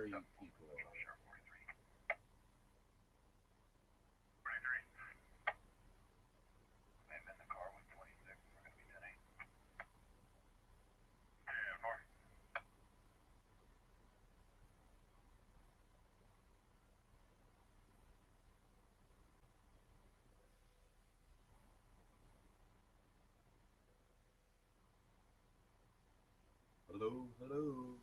you people are. Hello, hello.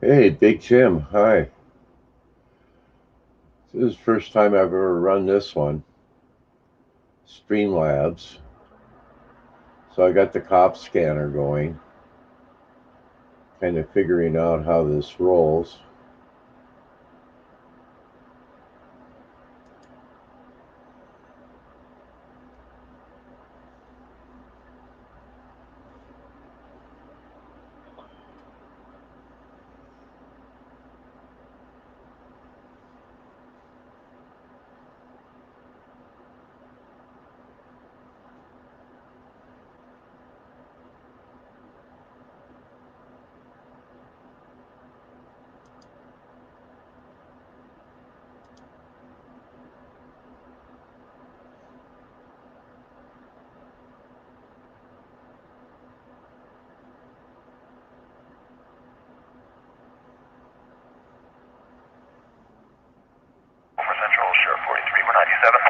Hey, Big Jim. Hi. This is the first time I've ever run this one, Streamlabs. So I got the cop scanner going, kind of figuring out how this rolls. For Central, Sheriff 43, we're 97.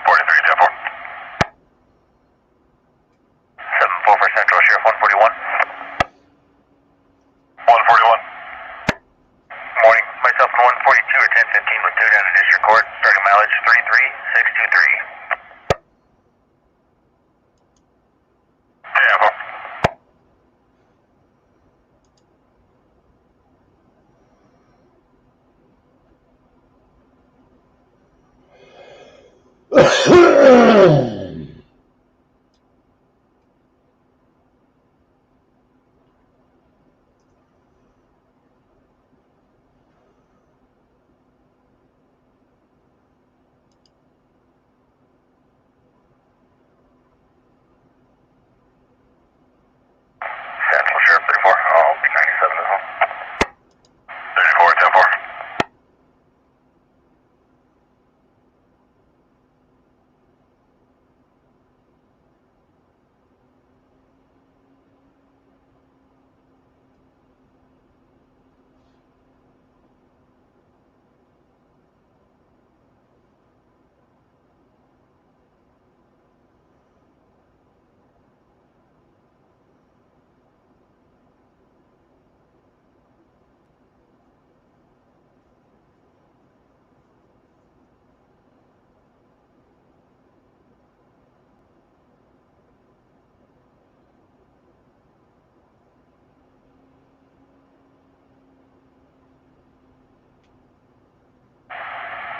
43, 10-4. 7-4 for Central, Sheriff 141. 141. Morning, myself and 142 or 1015 with 2 down to District Court, starting mileage 33623. 10-4. Central, Sheriff 34, I'll be 97 as well. 34, 10-4.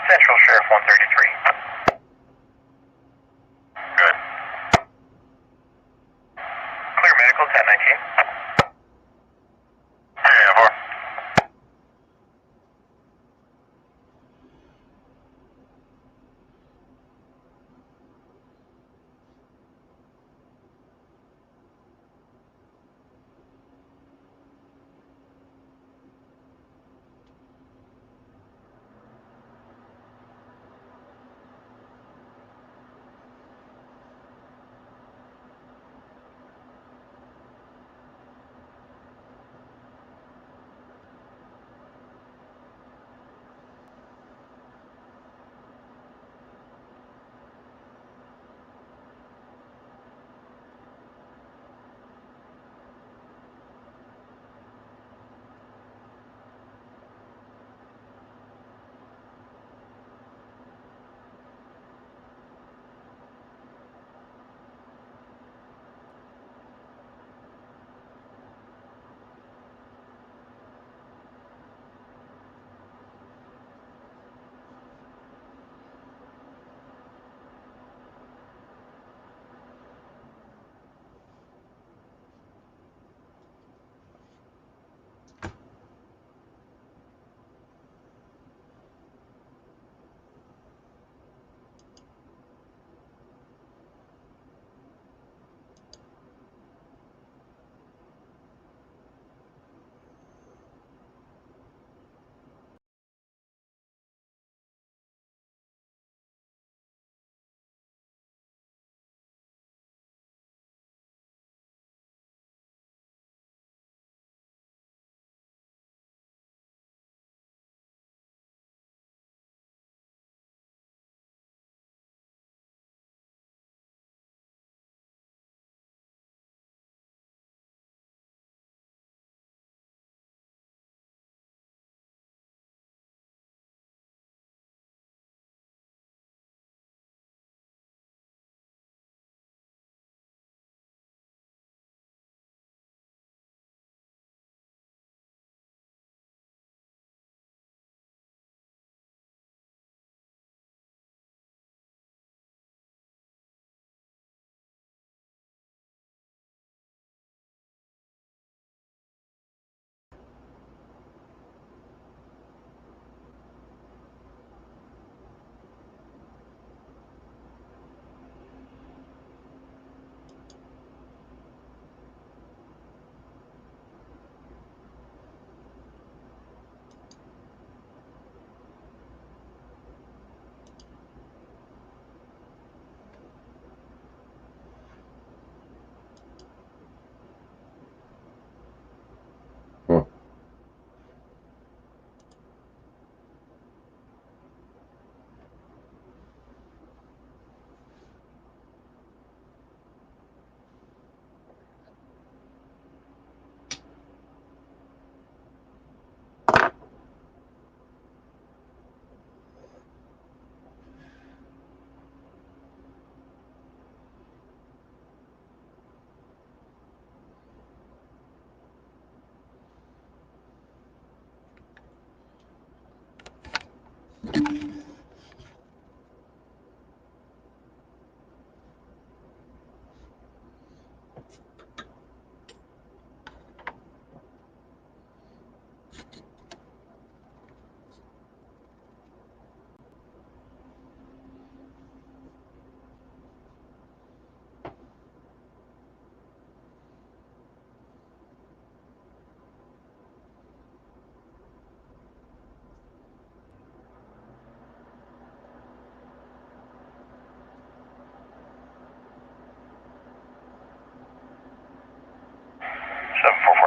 Central, Sheriff 133. Good. Clear medical 1019. 10-4.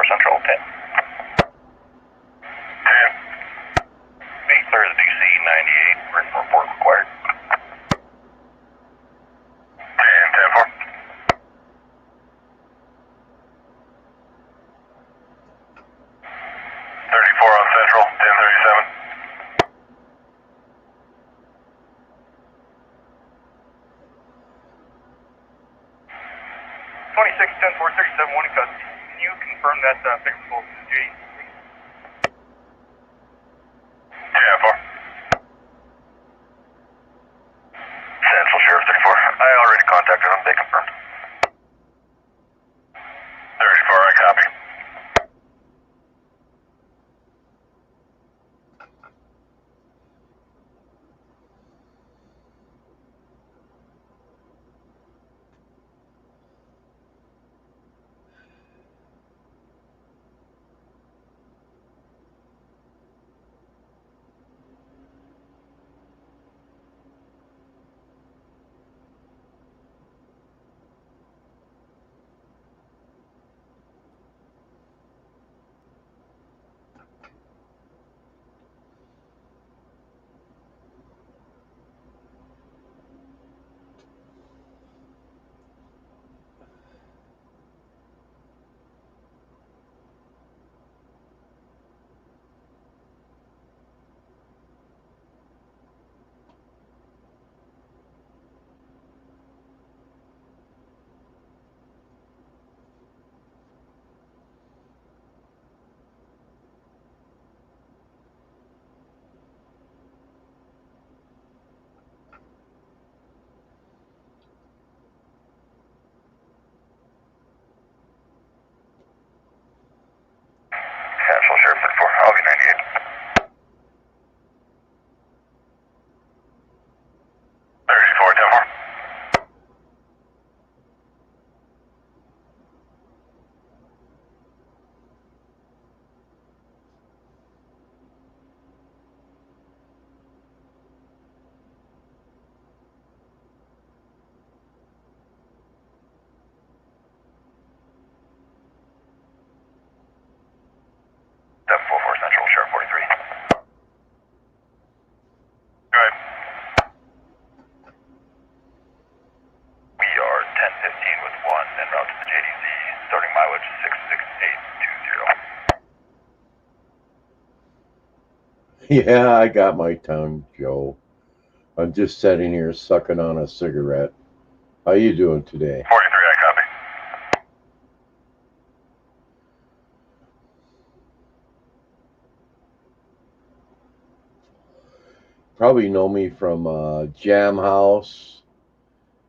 Central, 10. 10. Be clear of the DC 98, written report required. 10, 10-4. 34 on Central, 1037. 26-10-4-37-1 in custody. Can you confirm that fixable to JDC, please? 10-4. Central Sheriff 34. I already contacted them. They confirmed. 34, I copy. Central Sheriff 34. I'll be 98. 34, 10-4. Step 44 Central, Sheriff 43. Go ahead. We are 1015 with 1 en route to the JDC, starting mileage 66820. Yeah, I got my tongue, Joe. I'm just sitting here sucking on a cigarette. How you doing today? 43, I copy. Probably know me from Jam House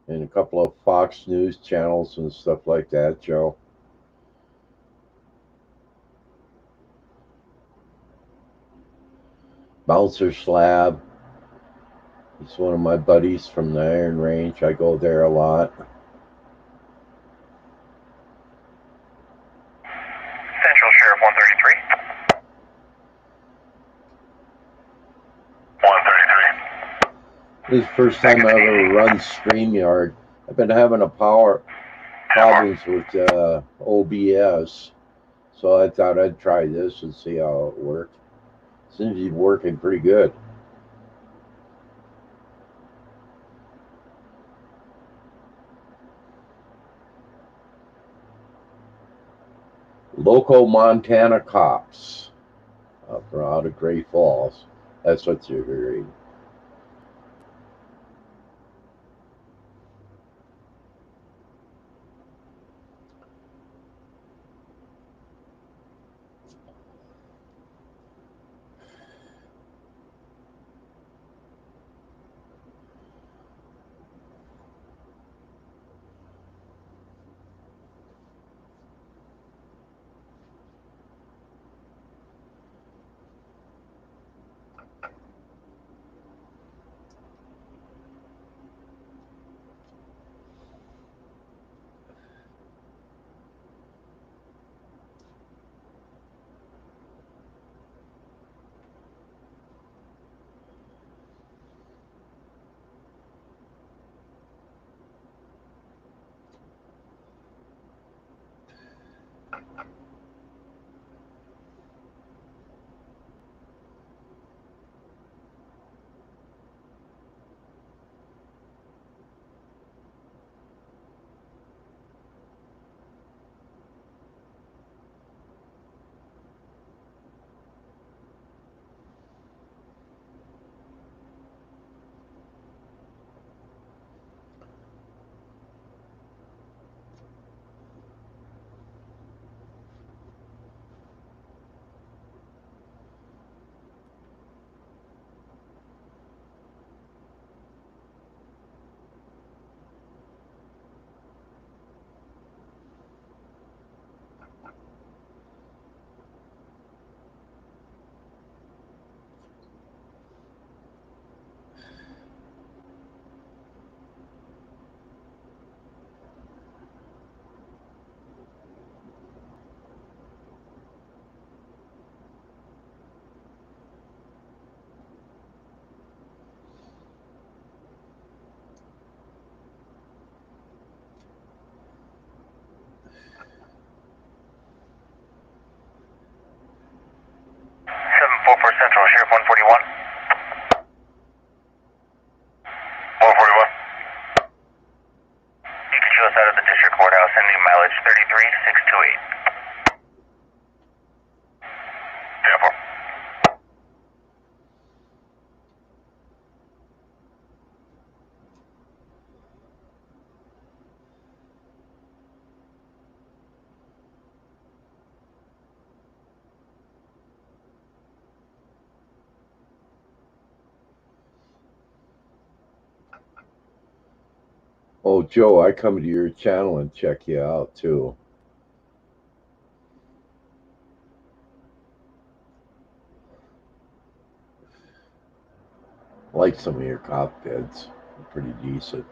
and a couple of Fox News channels and stuff like that, Joe. Bouncer Slab. He's one of my buddies from the Iron Range. I go there a lot. Central Sheriff 133. 133. This is the first time I ever run StreamYard. I've been having problems with OBS, so I thought I'd try this and see how it worked. Seems to be working pretty good. Local Montana cops from out of Great Falls. That's what you're hearing. Central Sheriff 141. 141. You can show us out of the district courthouse, sending mileage 33628. 10-4. Oh, Joe, I come to your channel and check you out too. Like some of your cop vids. They're pretty decent.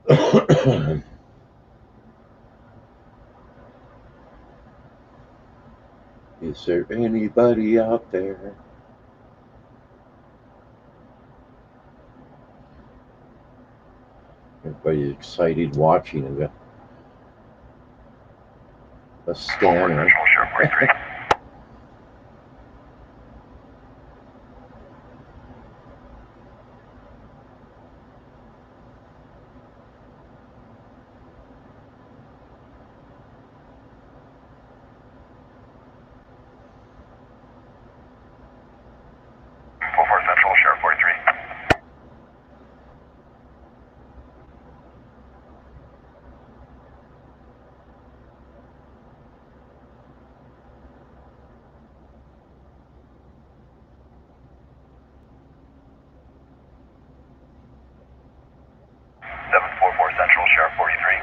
Is there anybody out there? Everybody's excited watching a scanner. Central, Sheriff 43. Central, Sheriff 43. Central, Sheriff 43.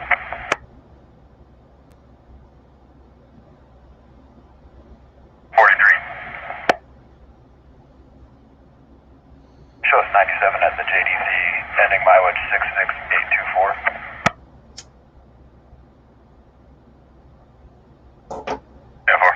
43. Shows 97 at the JDC, ending mileage 66824. Yeah, 4.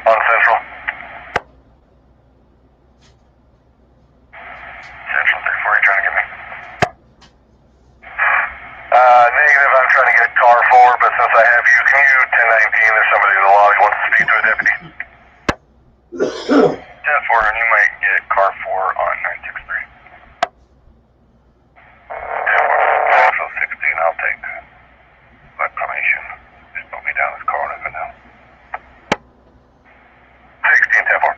On Central. Central 34, you trying to get me? Negative, I'm trying to get car 4, but since I have you, can you 1019, there's somebody in the lobby wants to speak to a deputy. 10-4, and you might get car 4 on 963. 10-4, so 16, I'll take reclamation. Just put me down as car for now. 16, 10-4.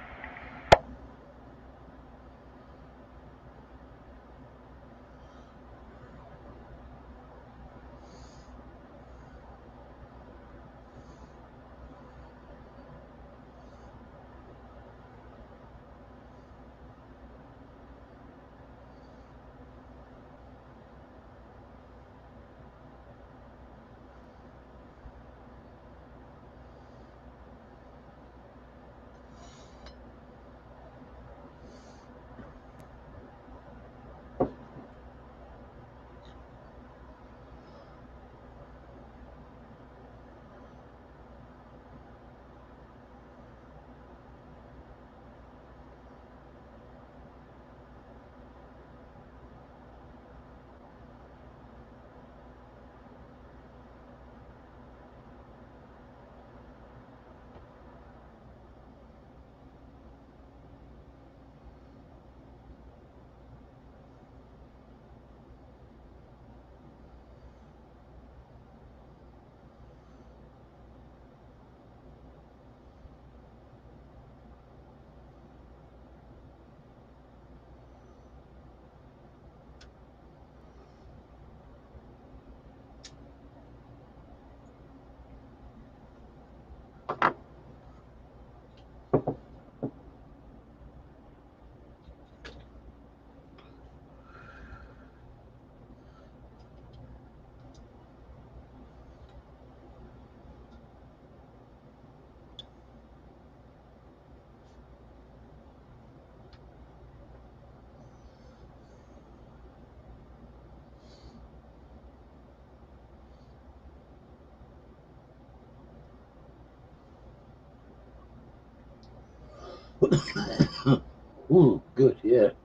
Ooh, good hit.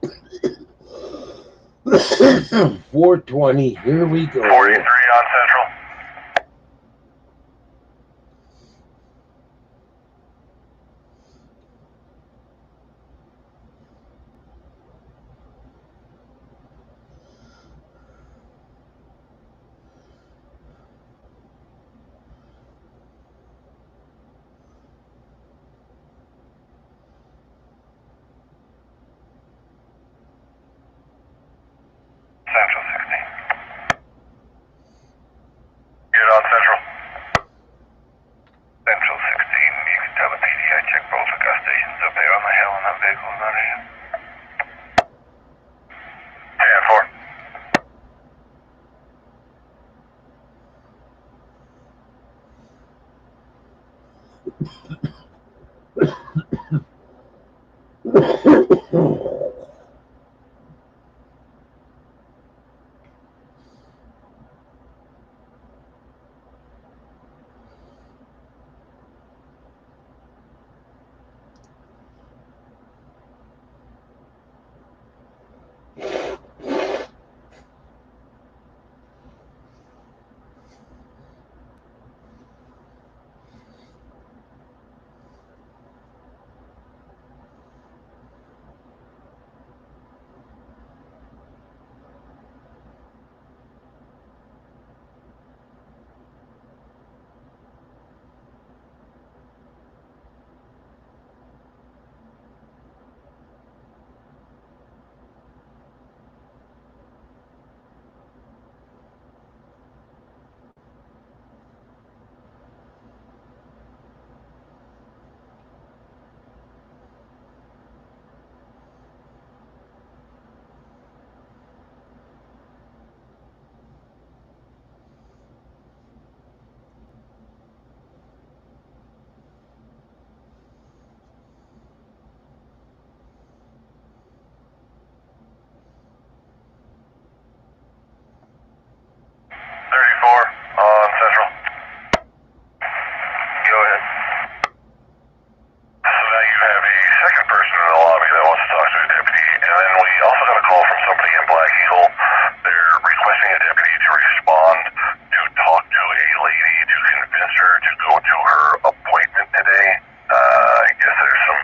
420. Here we go. 43 on Central. Central 16. Good on Central. Central 16, you can tell the PD I checked both the gas stations up there on the hill and that vehicle is not in. 10-4. On Central. Go ahead. So now you have a second person in the lobby that wants to talk to a deputy, and then we also got a call from somebody in Black Eagle. They're requesting a deputy to respond to talk to a lady to convince her to go to her appointment today. I guess there's some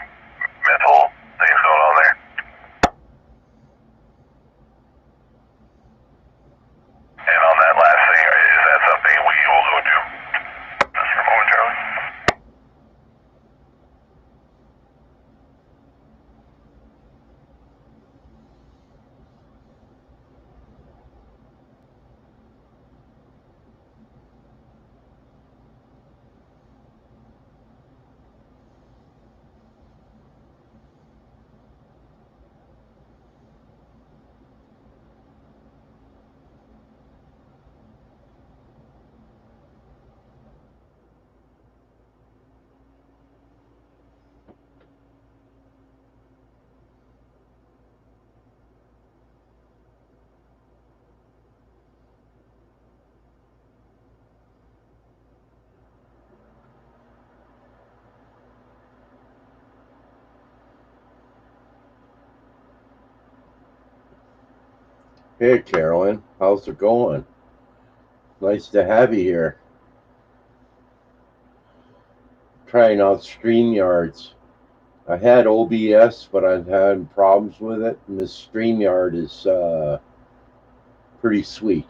mental things going on there. And on that last thing, is that something we will go do? Just for momentarily. Hey, Carolyn. How's it going? Nice to have you here. Trying out StreamYards. I had OBS, but I've had problems with it, and this StreamYard is pretty sweet.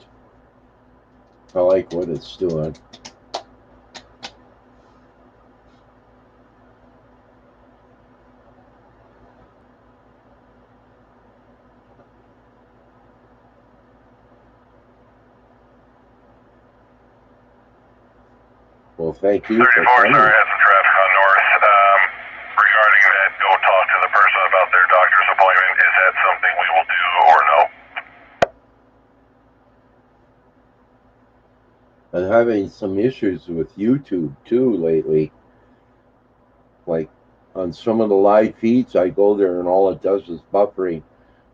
I like what it's doing. Well, thank you 34, for sorry, coming. I had some traffic on North. Regarding that, go talk to the person about their doctor's appointment. Is that something we will do or no? I'm having some issues with YouTube too lately. Like on some of the live feeds, I go there and all it does is buffering,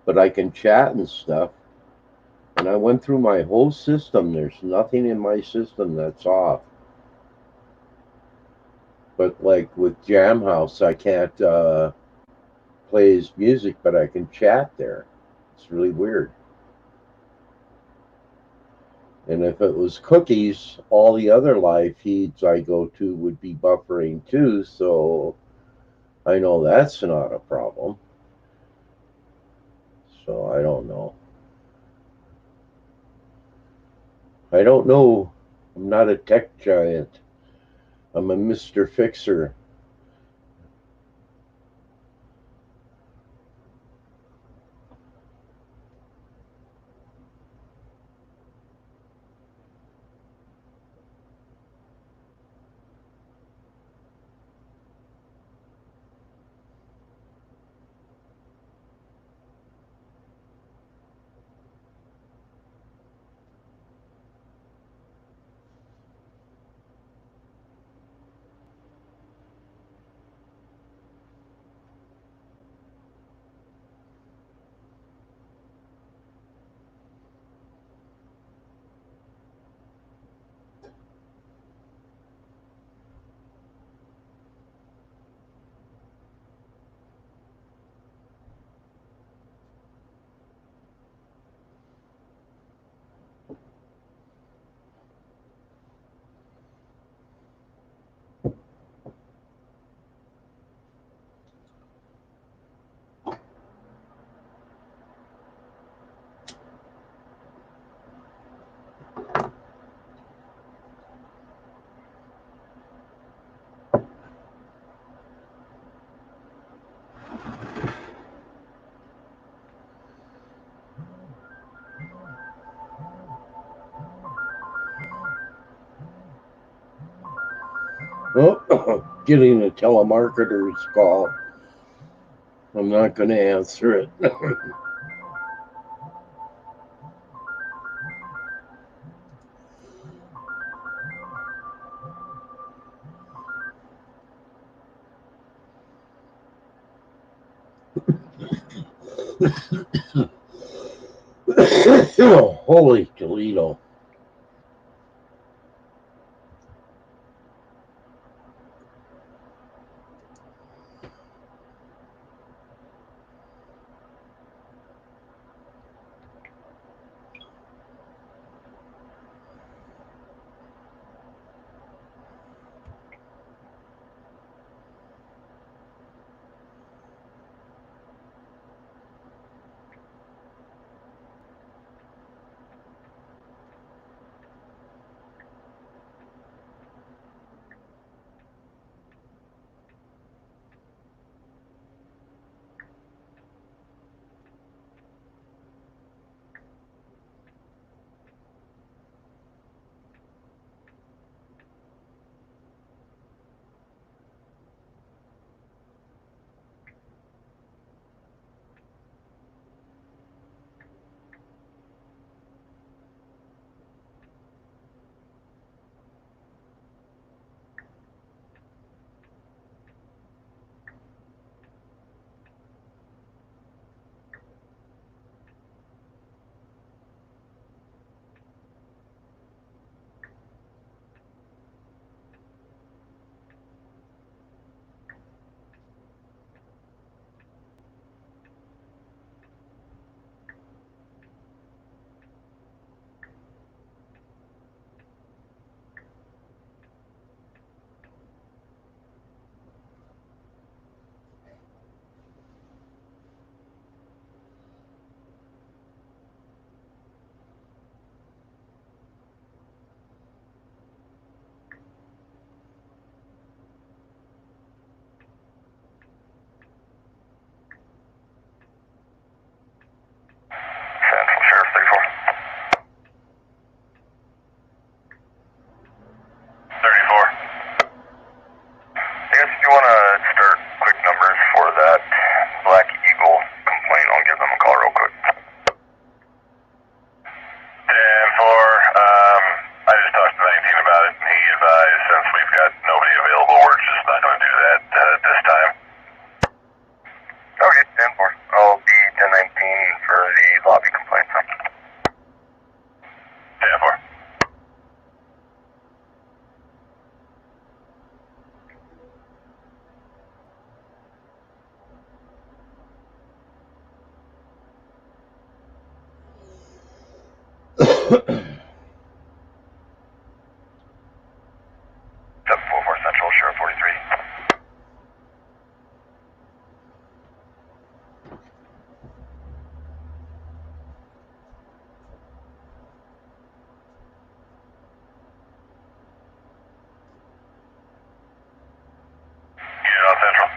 but I can chat and stuff. And I went through my whole system. There's nothing in my system that's off. But like with Jamhouse, I can't play his music, but I can chat there. It's really weird. And if it was cookies, all the other live feeds I go to would be buffering too, so I know that's not a problem. So I don't know. I don't know. I'm not a tech giant. I'm a Mr. Fixer. Oh, getting a telemarketer's call. I'm not going to answer it. Holy Toledo. Central Sheriff 34. 34. I guess if you want to start quick numbers for that Black Eagle complaint, I'll give them a call real quick. 10-4, I just talked to 19 about it, and he advised since we've got nobody available, we're just not going to do that this time. Okay, 10-4. I'll be 10-19 for the lobby complaint. 10-4. Unit on Central.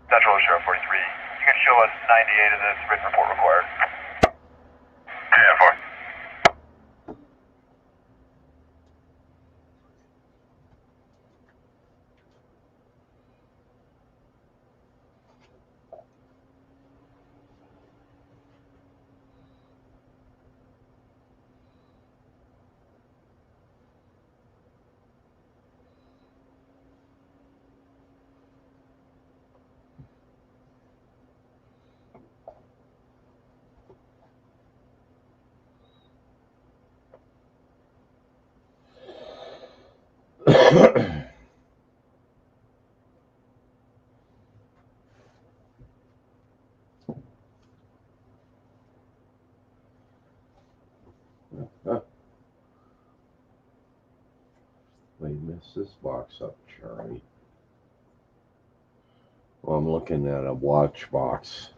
Central Sheriff 43. You can show us 98 of this written report required. 10-4. We messed this box up, Charlie. Well, I'm looking at a watch box.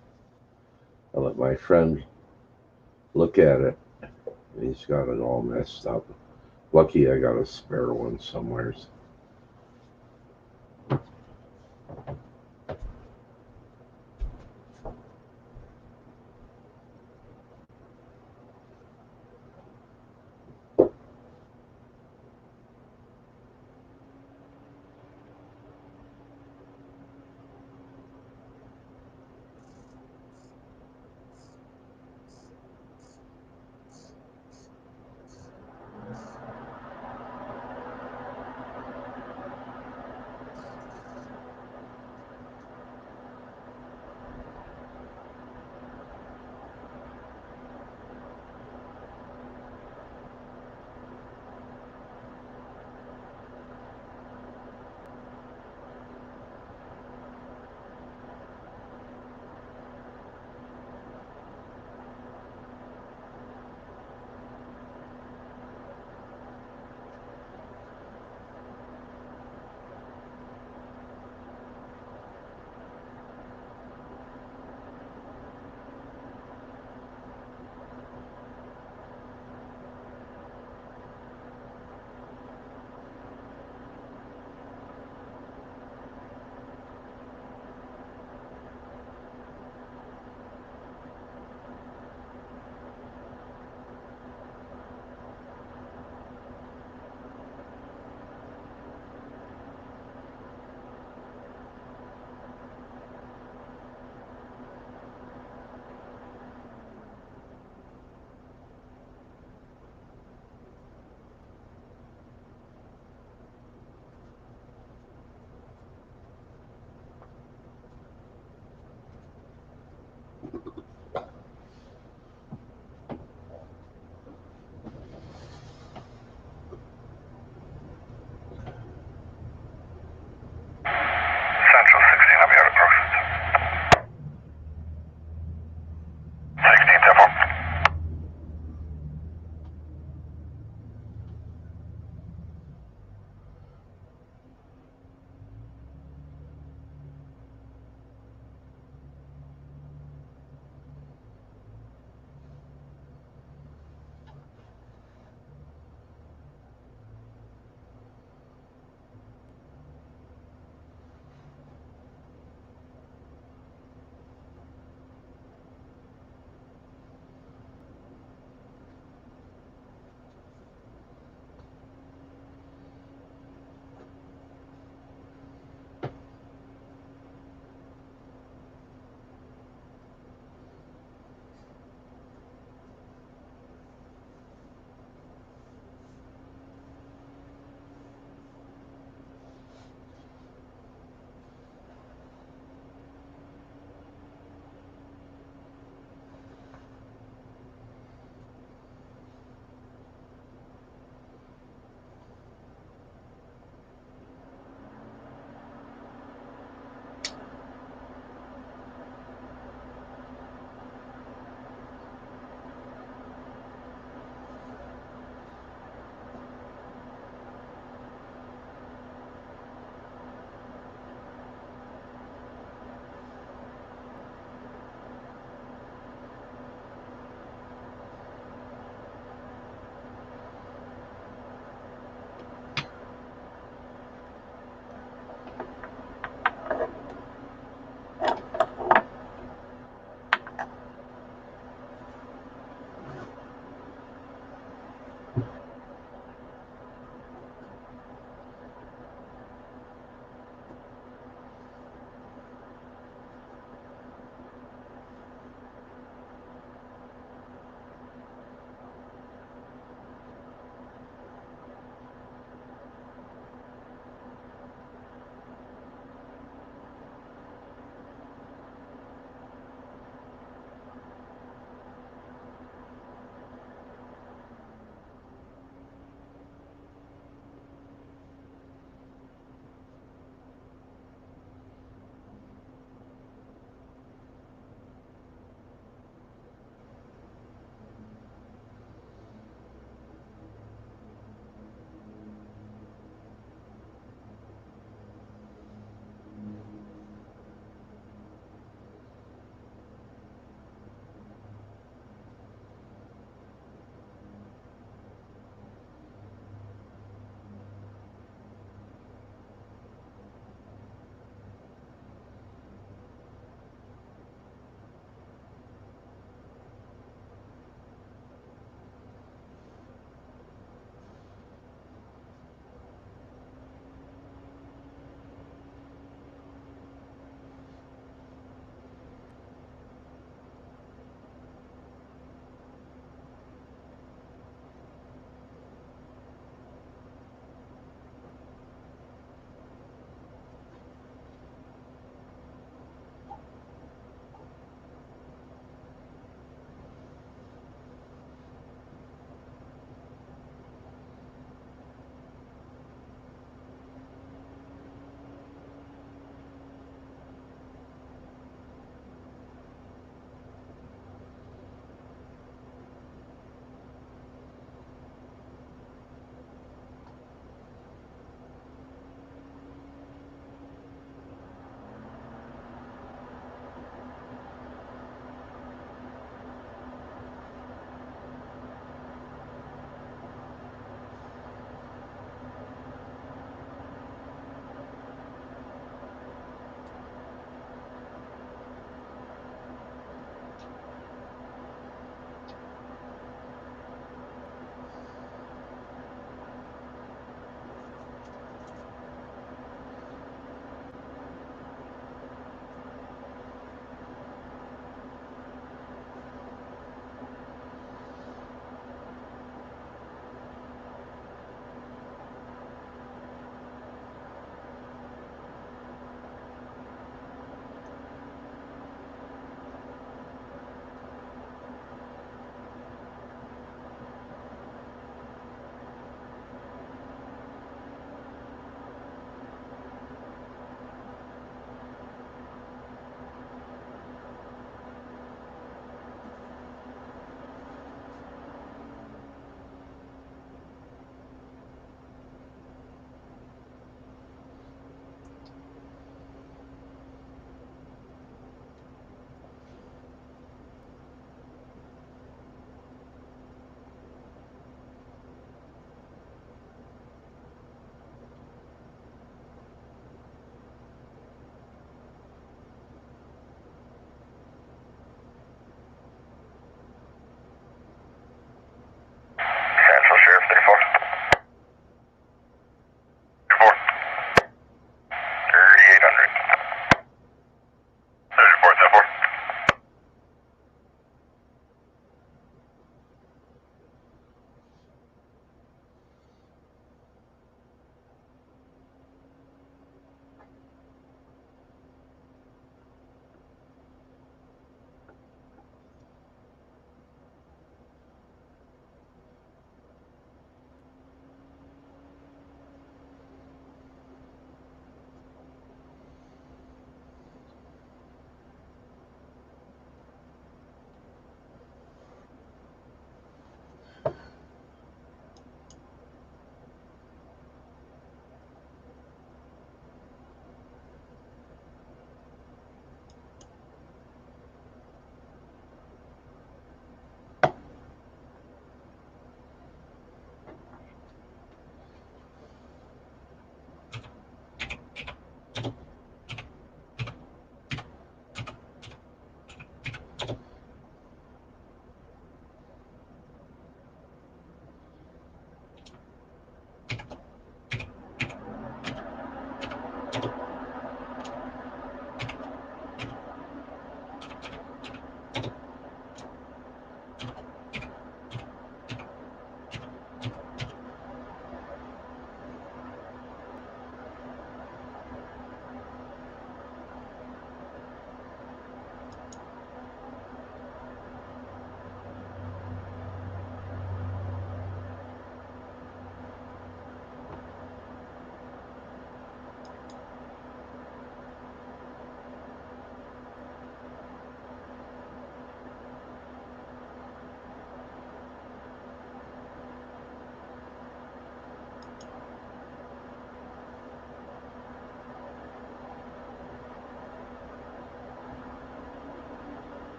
I let my friend look at it. He's got it all messed up. Lucky I got a spare one somewhere. Central 16, I'll be out of Crookston. 16, 10-4.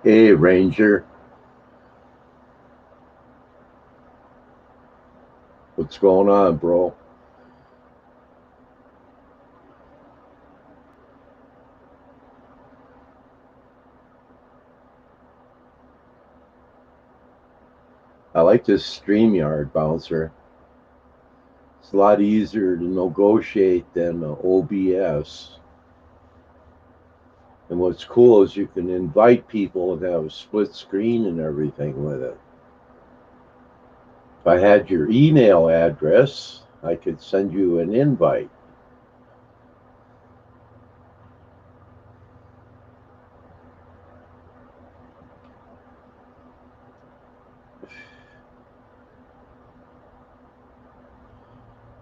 Hey, Ranger. What's going on, bro? I like this StreamYard bouncer. It's a lot easier to negotiate than OBS. And what's cool is you can invite people and have a split screen and everything with it. If I had your email address, I could send you an invite.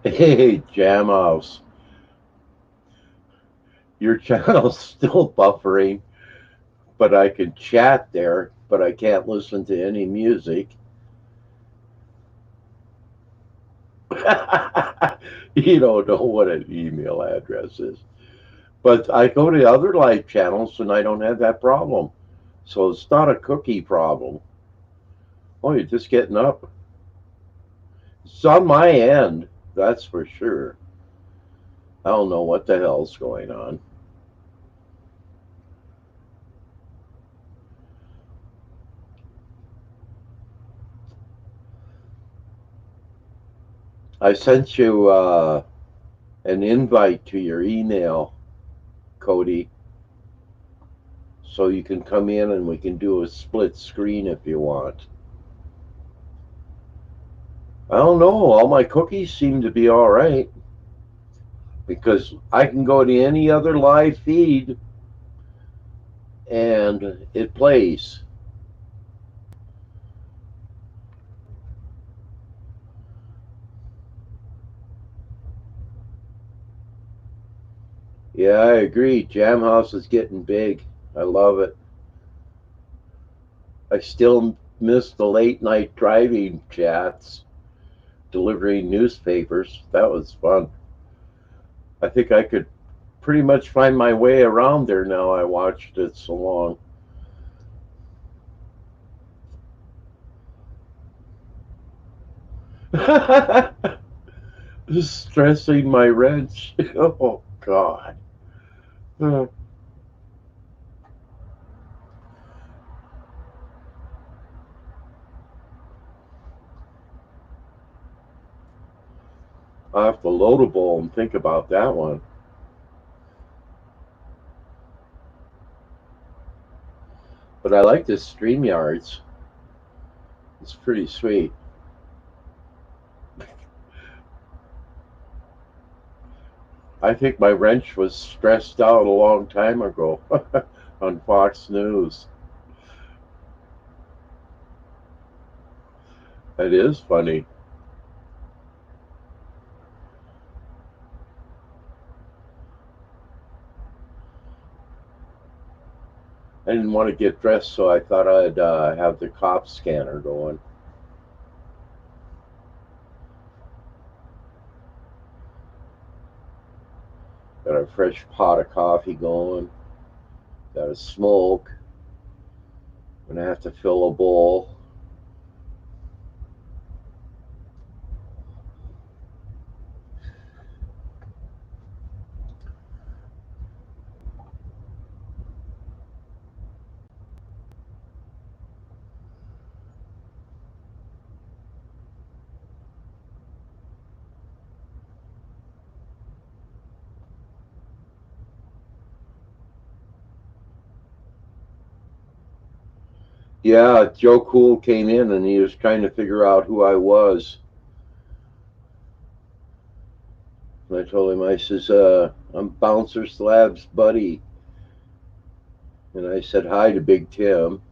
Hey, Jamhouse, your channel's still buffering, but I can chat there, but I can't listen to any music. You don't know what an email address is. But I go to other live channels and I don't have that problem. So it's not a cookie problem. Oh, you're just getting up. It's on my end, that's for sure. I don't know what the hell's going on. I sent you an invite to your email, Cody, so you can come in and we can do a split screen if you want. I don't know. All my cookies seem to be all right because I can go to any other live feed and it plays. Yeah, I agree. Jam House is getting big. I love it. I still miss the late night driving chats, delivering newspapers. That was fun. I think I could pretty much find my way around there now. I watched it so long. Stressing my wrench. Oh, God. I have to load a bowl and think about that one. But I like this StreamYards. It's pretty sweet. I think my wrench was stressed out a long time ago on Fox News. It is funny. I didn't want to get dressed, so I thought I'd have the cop scanner going. Got a fresh pot of coffee going. Got a smoke. Gonna have to fill a bowl. Yeah, Joe Cool came in and he was trying to figure out who I was. And I told him, I says, I'm Bouncer Slab's buddy. And I said hi to Big Tim.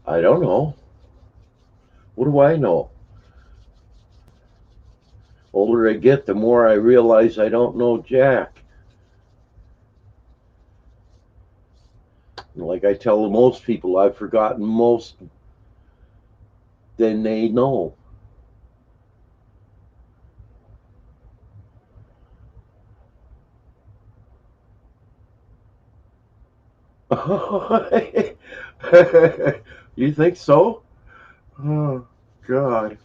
I don't know. What do I know? Older I get, the more I realize I don't know jack. Like I tell most people, I've forgotten most than they know. You think so? Oh, God.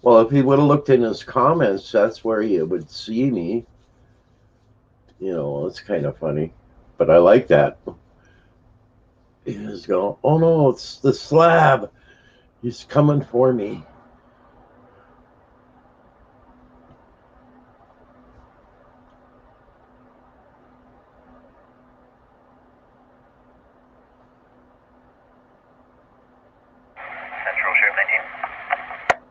Well, if he would have looked in his comments, that's where he would see me. You know, it's kind of funny. But I like that. He's going, oh no, it's the slab. He's coming for me. Central Ship 19.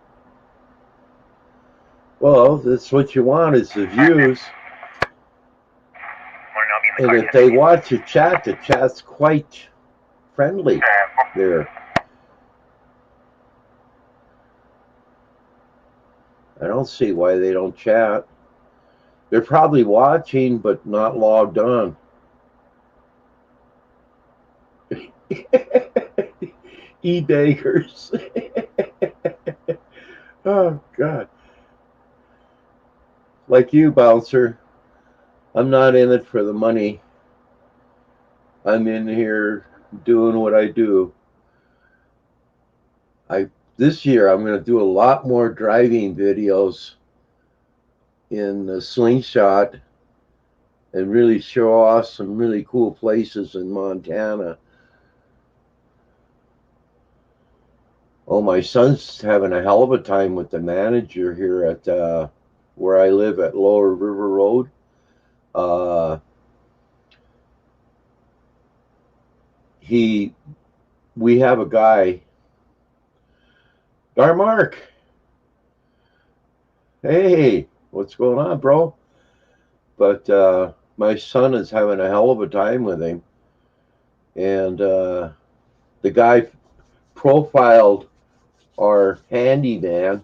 Well, that's what you want is the views. And if they watch the chat's quite friendly there. I don't see why they don't chat. They're probably watching, but not logged on. E-daggers. Oh, God. Like you, Bouncer, I'm not in it for the money. I'm in here doing what I do. This year I'm going to do a lot more driving videos in the Slingshot and really show off some really cool places in Montana. Oh, my son's having a hell of a time with the manager here at where I live at Lower River Road. We have a guy, Mark. Hey, what's going on, bro? But my son is having a hell of a time with him, and the guy profiled our handyman,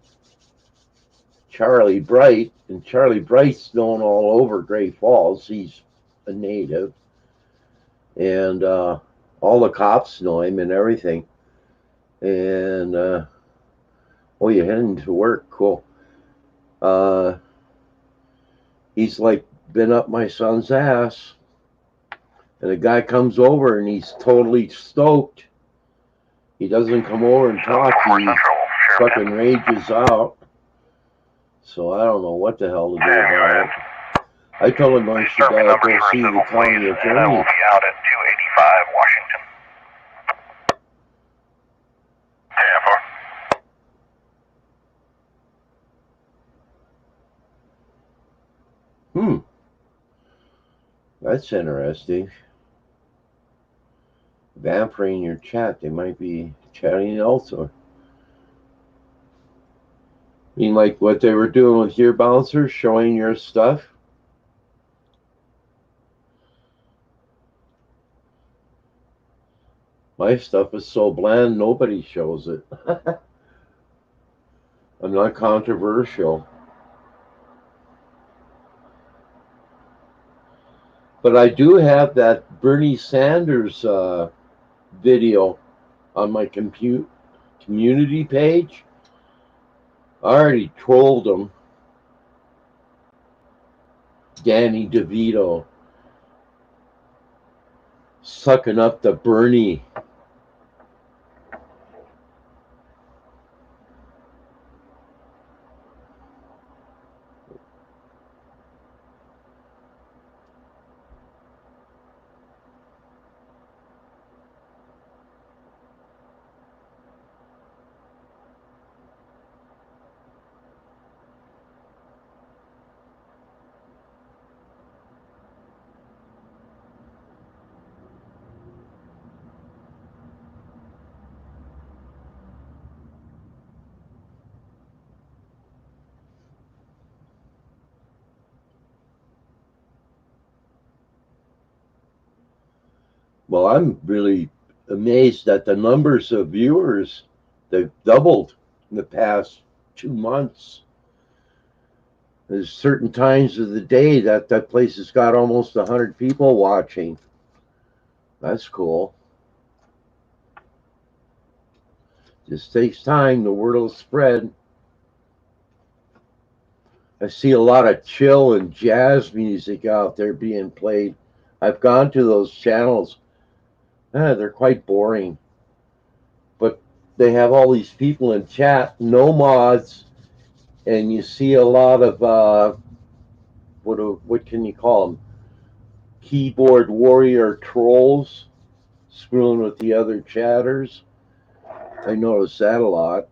Charlie Bright, and Charlie Bright's known all over Great Falls. He's a native, and all the cops know him and everything. And oh, you're heading to work? Cool. He's like been up my son's ass, and the guy comes over and he's totally stoked. He doesn't come over and talk. He fucking rages out. So I don't know what the hell to do about it. I told him I should go see the county attorney. I will be out at 285 Washington. That's interesting. Vamping your chat. They might be chatting also. I mean, like what they were doing with your Bouncer, showing your stuff. My stuff is so bland, nobody shows it. I'm not controversial. But I do have that Bernie Sanders video on my community page. I already trolled him. Danny DeVito sucking up to Bernie. Well, I'm really amazed at the numbers of viewers. They've doubled in the past 2 months. There's certain times of the day that place has got almost 100 people watching. That's cool. Just takes time. The word will spread. I see a lot of chill and jazz music out there being played. I've gone to those channels. They're quite boring. But they have all these people in chat, no mods, and you see a lot of what can you call them? Keyboard warrior trolls screwing with the other chatters. I noticed that a lot.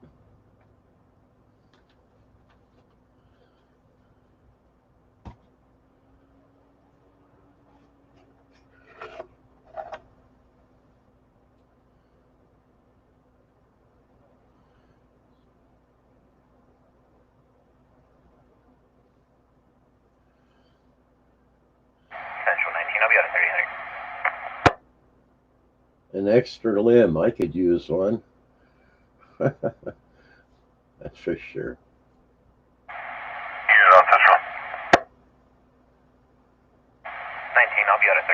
Central 19, I'll be out at 3000. An extra limb, I could use one. That's for sure. Unit on Central. 19, I'll be out at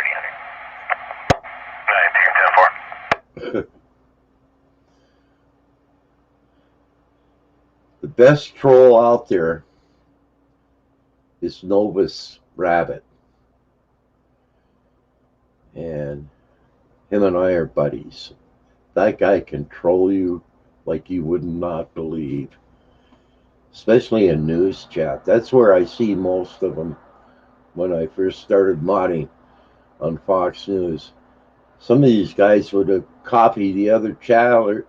3000. 19, 10-4. The best troll out there is Novus Rabbit. And him and I are buddies. That guy can troll you like you would not believe. Especially in news chat. That's where I see most of them when I first started modding on Fox News. Some of these guys would have copied the other chatters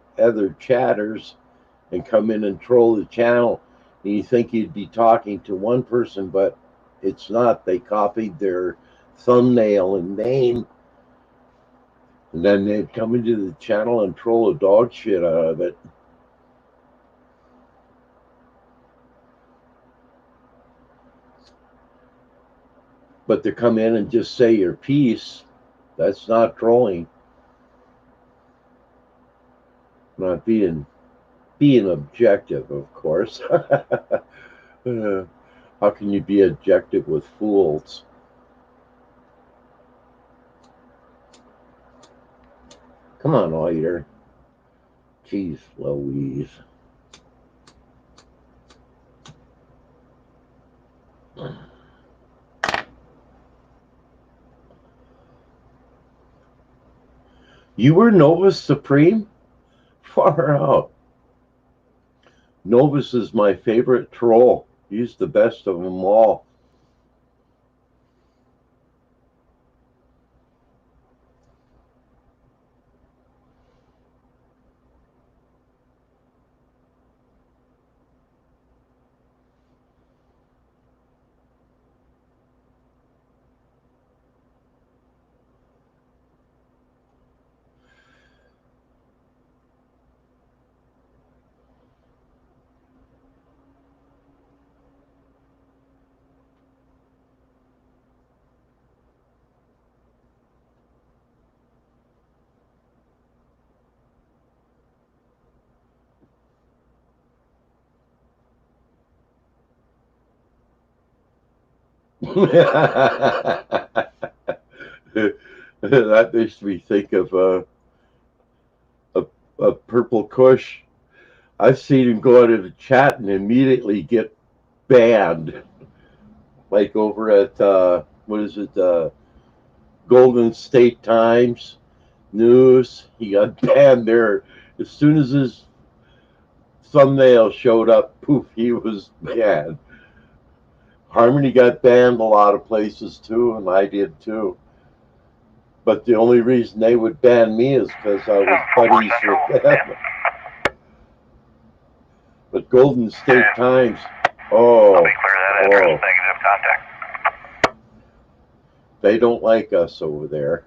and come in and troll the channel. And you think you'd be talking to one person, but it's not. They copied their thumbnail and name, and then they'd come into the channel and troll the dog shit out of it. But to come in and just say your piece, that's not trolling. Not being objective, of course. How can you be objective with fools? Come on, Oiter. Jeez Louise. You were Novus Supreme? Far out. Novus is my favorite troll. He's the best of them all. That makes me think of a Purple Kush. I've seen him go out of the chat and immediately get banned. Like over at Golden State Times News. He got banned there as soon as his thumbnail showed up. Poof, he was banned. Harmony got banned a lot of places too, and I did too. But the only reason they would ban me is because I was buddies with them. But Golden State Times, I'll be clear that address, negative contact. They don't like us over there.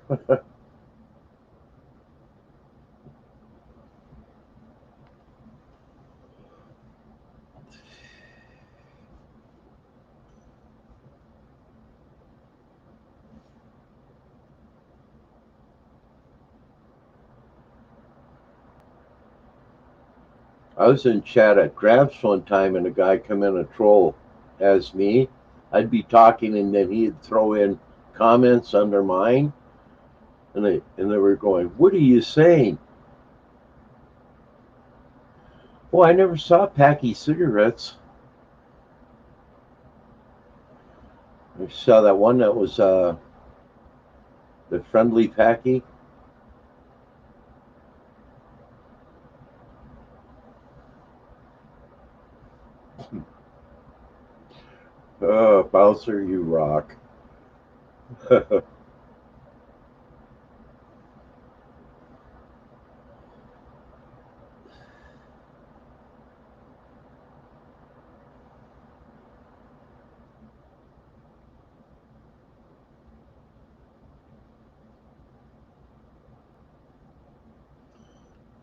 I was in chat at Gramps one time and a guy come in and troll as me. I'd be talking, and then he'd throw in comments under mine, and they were going, "What are you saying?" Oh, I never saw Packy cigarettes. I saw that one that was the friendly Packy. Oh, Bowser, you rock.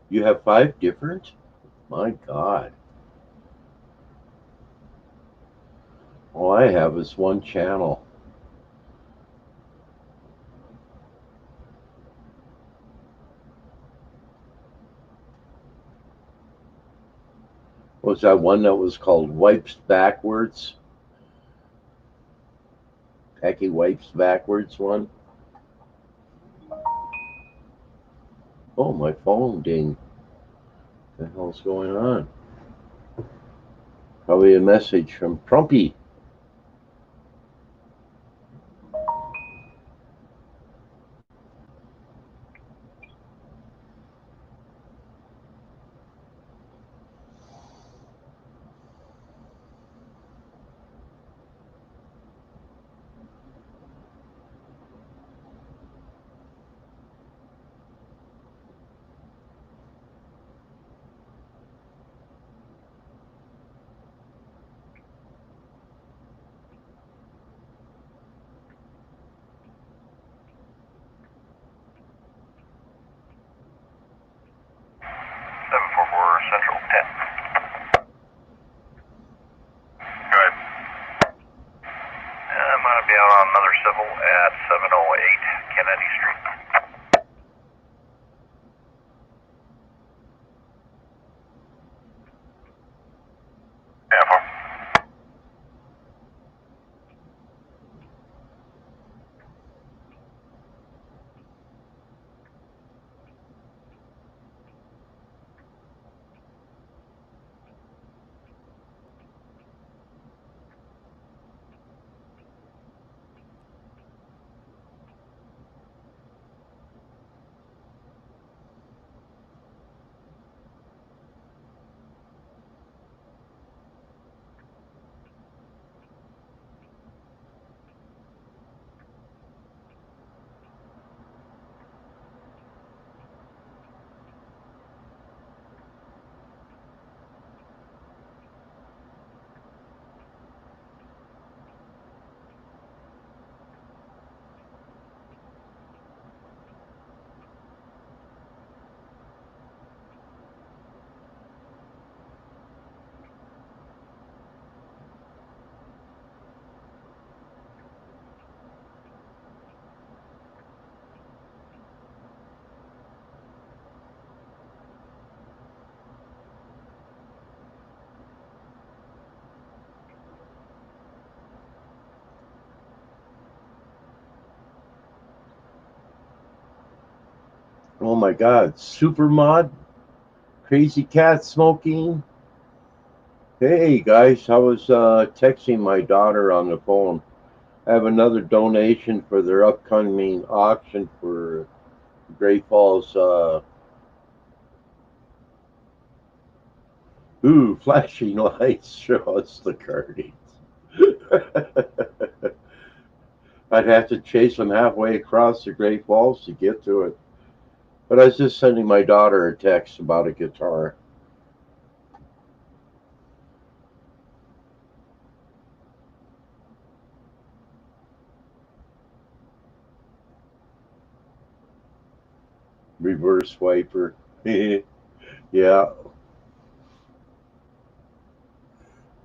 You have 5 different? My God. All I have is one channel. Was that one that was called Wipes Backwards? Packy Wipes Backwards one? Oh, my phone ding. What the hell's going on? Probably a message from Trumpy. Central 10. Go ahead. I'm going to be out on another civil at 708 Kennedy Street. Yeah, Oh my God. Super Mod? Crazy Cat Smoking? Hey guys, I was texting my daughter on the phone. I have another donation for their upcoming auction for Great Falls. Flashing lights show us the cardies. I'd have to chase them halfway across the Great Falls to get to it. But I was just sending my daughter a text about a guitar. Reverse wiper. Yeah.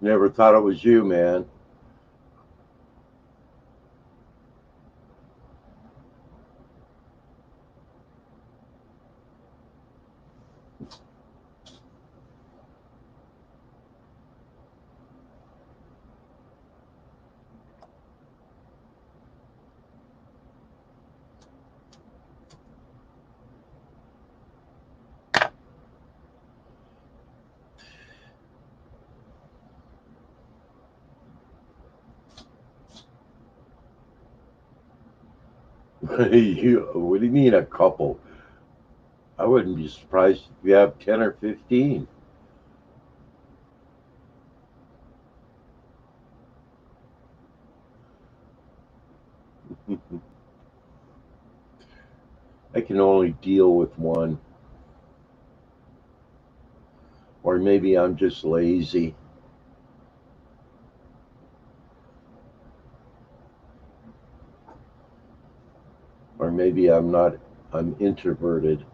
Never thought it was you, man. What do you mean a couple? I wouldn't be surprised if you have 10 or 15. I can only deal with one. Or maybe I'm just lazy. Or maybe I'm introverted.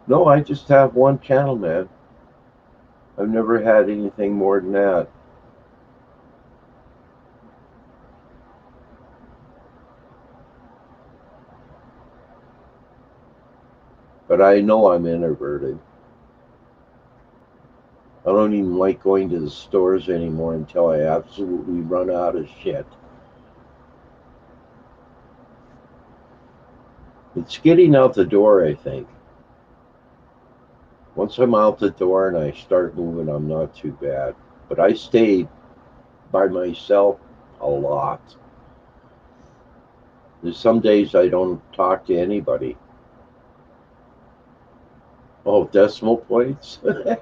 No, I just have one channel, man. I've never had anything more than that. But I know I'm introverted. I don't even like going to the stores anymore until I absolutely run out of shit. It's getting out the door, I think. Once I'm out the door and I start moving, I'm not too bad. But I stay by myself a lot. There's some days I don't talk to anybody. Oh, decimal points? 7-4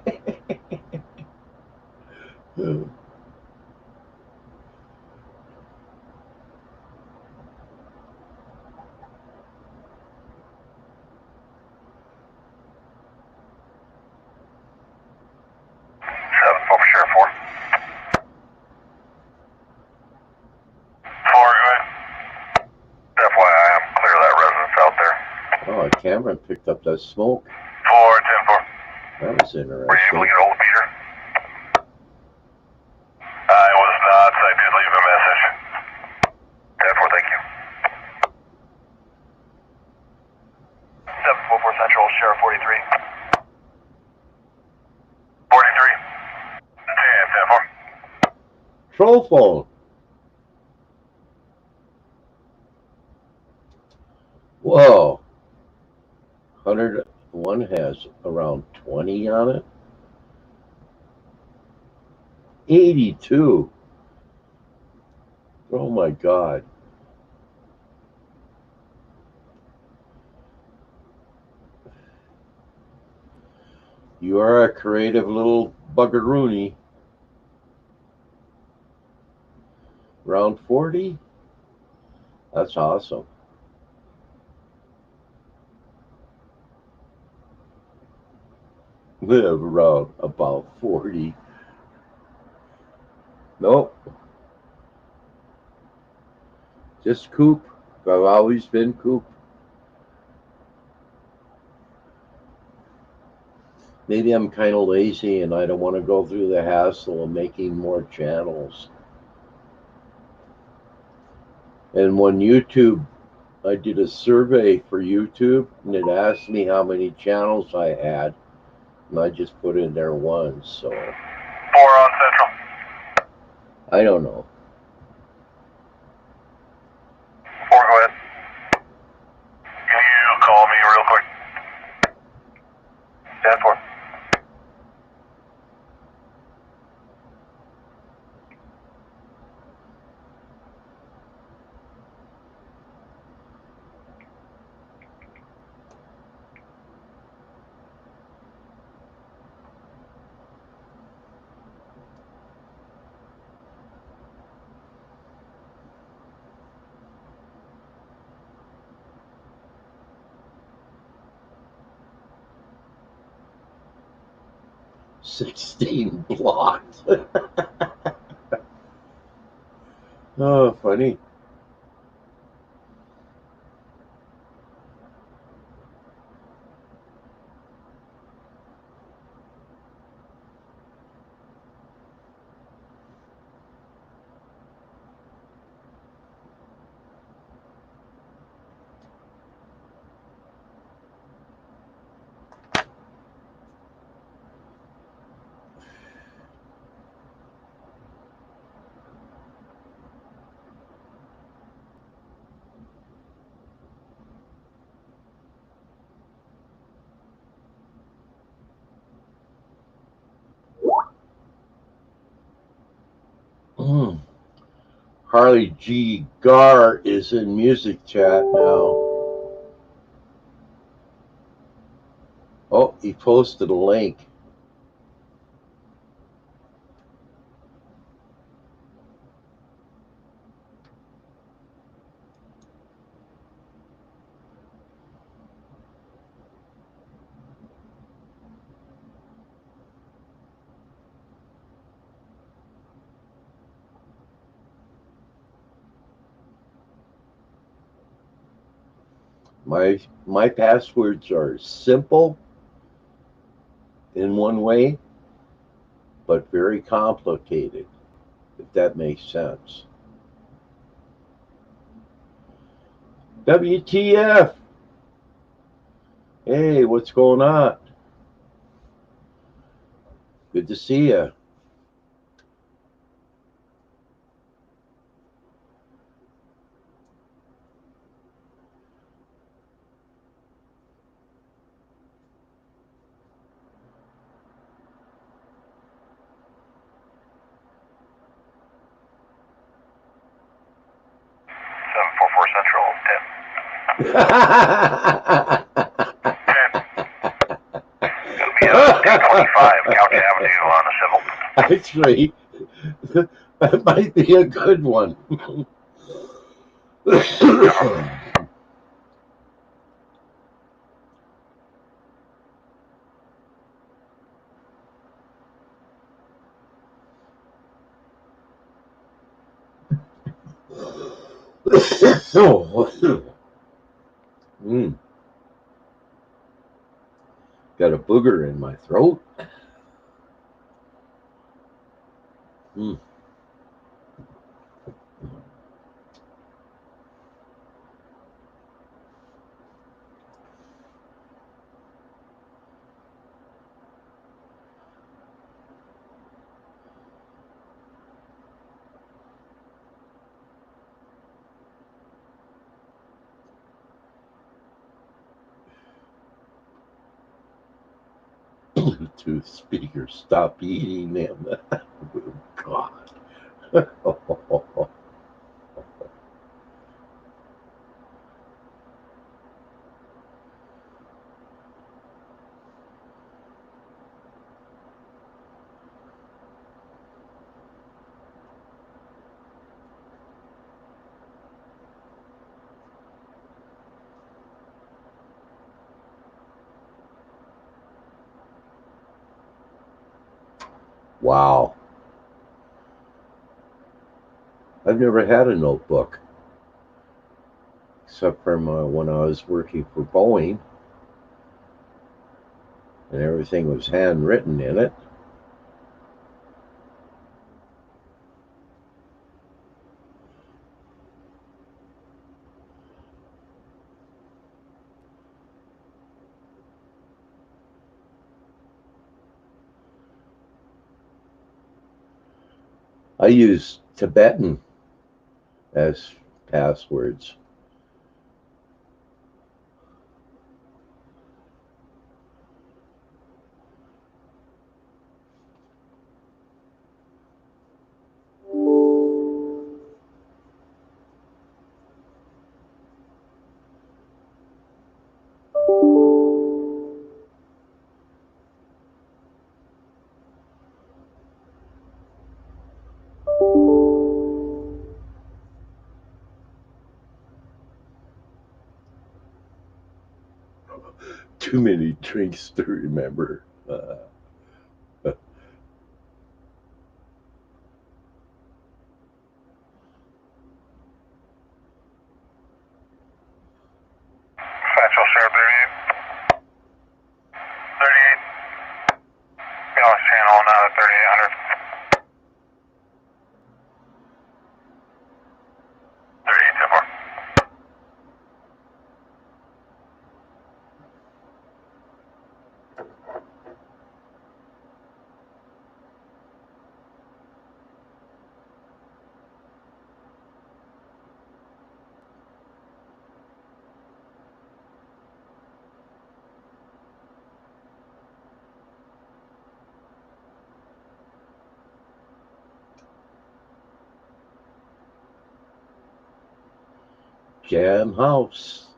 for Sheriff 4. 4, go ahead. FYI, I'm clear of that residence out there. Oh, Cameron picked up that smoke. 4, 10-4. That was Were you able to interesting. get hold of Peter? I was not. I did leave a message. 10-4, thank you. 744 Central, Sheriff 43. 43. 10-4. Troll phone. Whoa. 101 has around 20 on it. 82. Oh my God. You are a creative little buggeroony. Round 40? That's awesome. Live around about 40. Nope. Just Coop. I've always been Coop. Maybe I'm kind of lazy and I don't want to go through the hassle of making more channels. And when YouTube, I did a survey for YouTube and it asked me how many channels I had, and I just put in there one. So 4 on Central. I don't know. 4, go ahead. Can you call me real quick? 10-4. $16 blocked. Oh, funny. Harley G. Gar is in music chat now. Oh, he posted a link. My passwords are simple in one way, but very complicated, if that makes sense. WTF? Hey, what's going on? Good to see you. Central, 10. It'll be 1025 Couch Avenue on the Civil. Actually, that might be a good one. Got a booger in my throat. Bluetooth speaker, stop eating them. Oh, God. Wow. I've never had a notebook, except from when I was working for Boeing, and everything was handwritten in it. I use Tibetan as passwords. Too many drinks to remember. Central, Sheriff 38. 38. Be on channel now at 3800. 38 10 4. Jam House.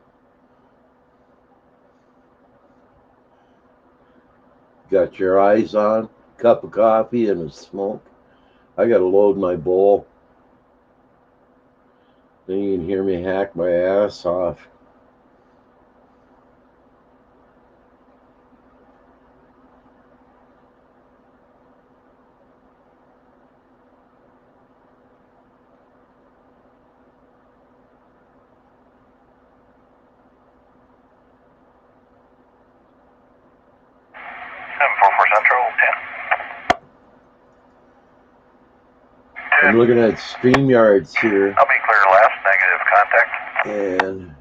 Got your eyes on, cup of coffee and a smoke. I gotta load my bowl. Then you can hear me hack my ass off. Central, 10. I'm looking at StreamYards here. I'll be clear last, negative contact. And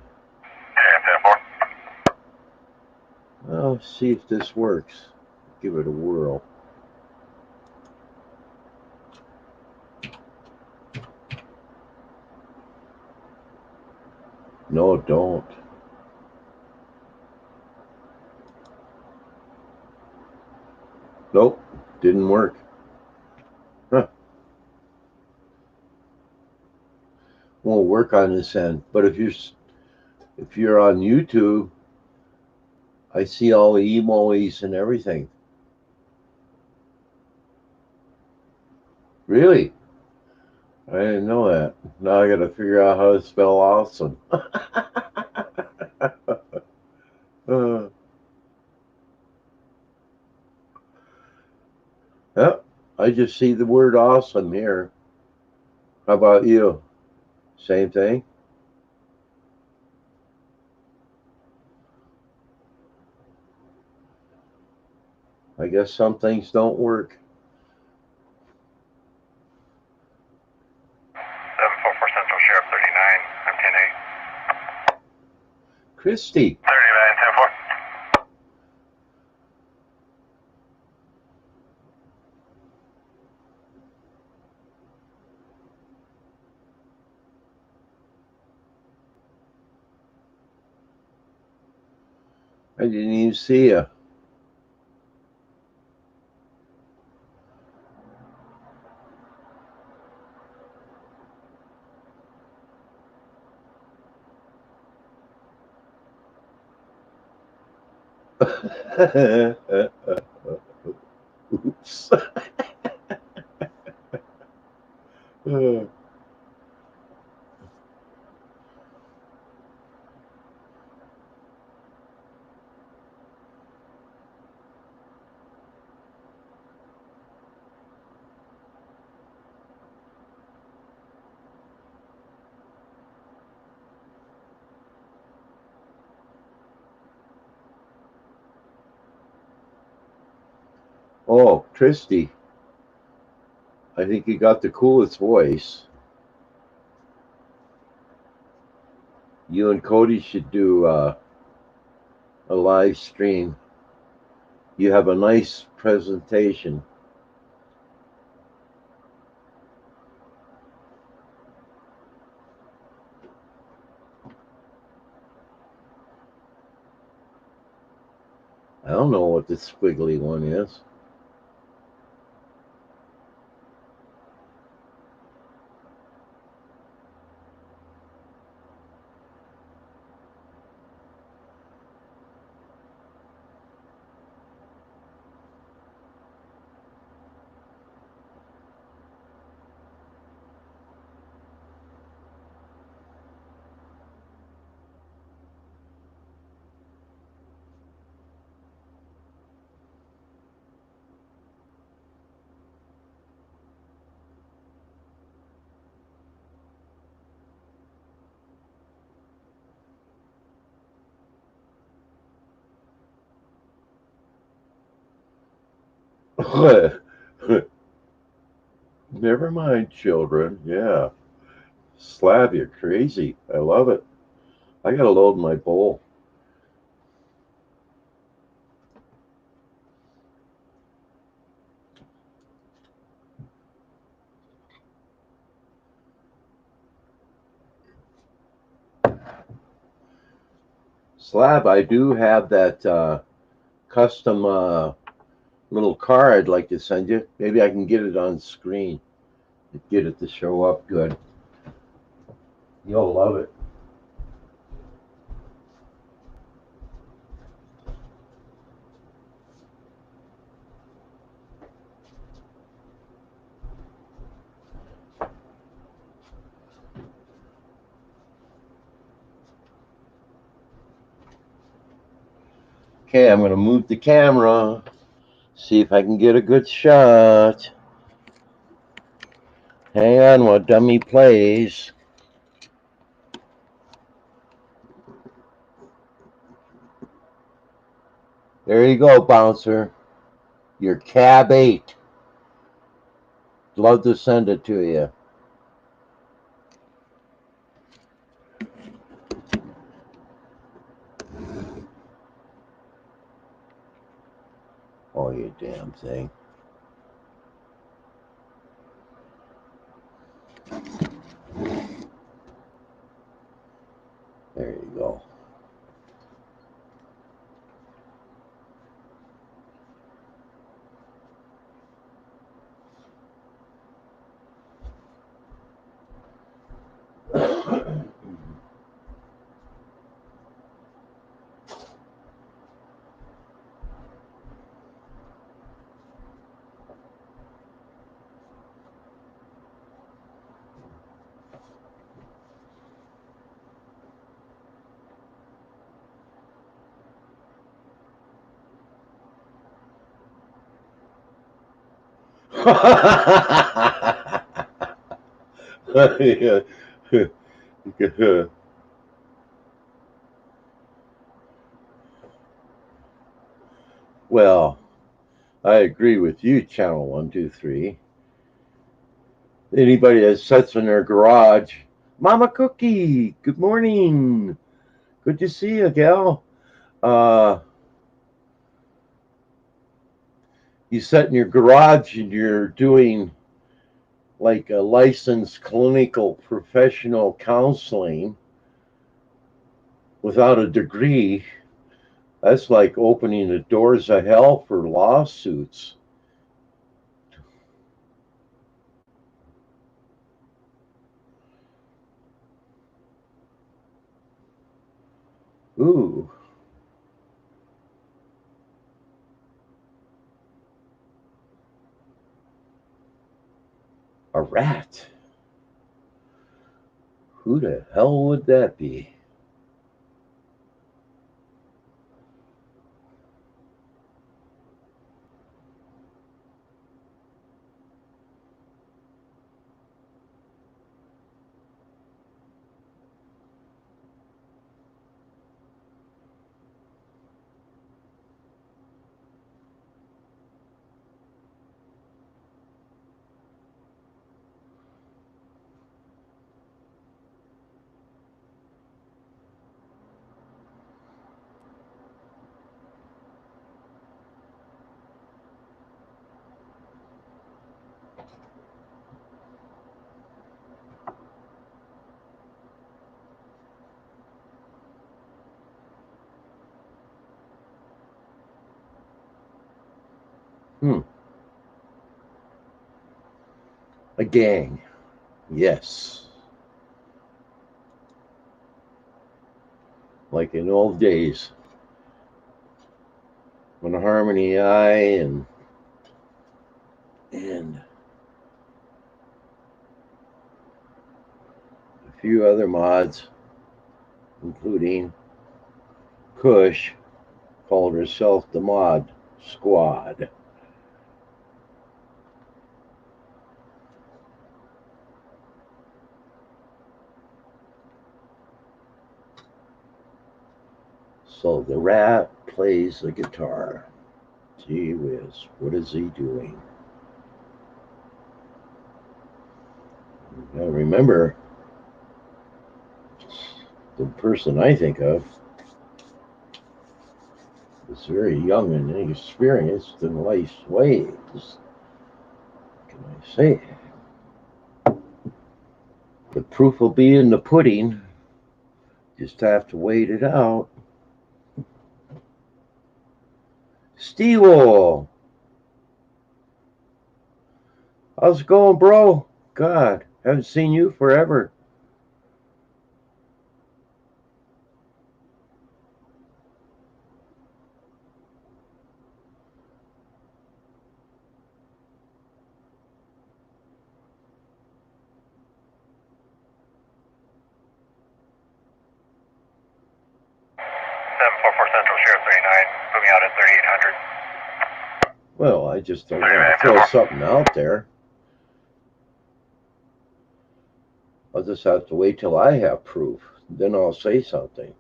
10-4. I'll see if this works. Give it a whirl. No, don't. Nope, didn't work. Huh. Won't work on this end. But if you're on YouTube, I see all the emojis and everything. Really? I didn't know that. Now I gotta figure out how to spell awesome. Yep, I just see the word awesome here. How about you? Same thing? I guess some things don't work. 744 Central, Sheriff 39. I'm 10-8. Christy. 39, 10-4. I didn't even see you. Oops. Oh, Christy. I think you got the coolest voice. You and Cody should do a live stream. You have a nice presentation. I don't know what the squiggly one is. Never mind, children. Yeah. Slab, you're crazy. I love it. I gotta load my bowl. Slab, I do have that custom little car I'd like to send you. Maybe I can get it on screen. Get it to show up good. You'll love it. Okay, I'm going to move the camera, see if I can get a good shot. Hang on while dummy plays. There you go, bouncer. Your cab 8. Love to send it to you. Oh, you damn thing. There you go. Well, I agree with you, Channel 123. Anybody that sits in their garage, Mama Cookie, good morning. Good to see you, gal. You sit in your garage and you're doing like a licensed clinical professional counseling without a degree. That's like opening the doors of hell for lawsuits. Ooh. A rat. Who the hell would that be? A gang. Yes. Like in old days when Harmony I and a few other mods, including Kush, called herself the Mod Squad. So the rat plays the guitar. Gee whiz, what is he doing? Now remember, the person I think of is very young and inexperienced in life's ways. What can I say? The proof will be in the pudding. Just have to wait it out. Steve, how's it going, bro? God, haven't seen you forever. 744 Central, Sheriff 39, put me out at 3800. Well, I just don't want to throw something out there. I'll just have to wait till I have proof. Then I'll say something.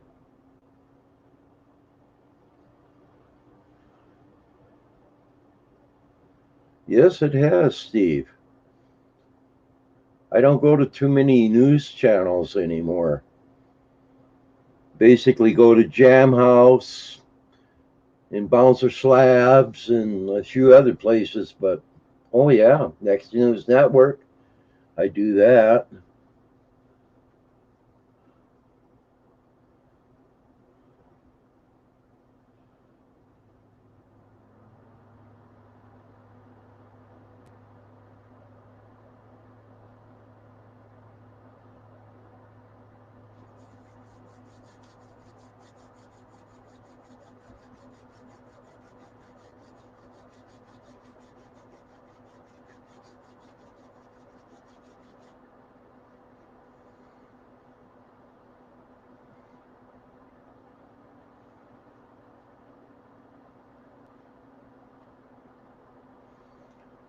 Yes, it has, Steve. I don't go to too many news channels anymore. Basically go to Jam House and Bouncer Slabs and a few other places, but oh yeah, Next News Network, I do that.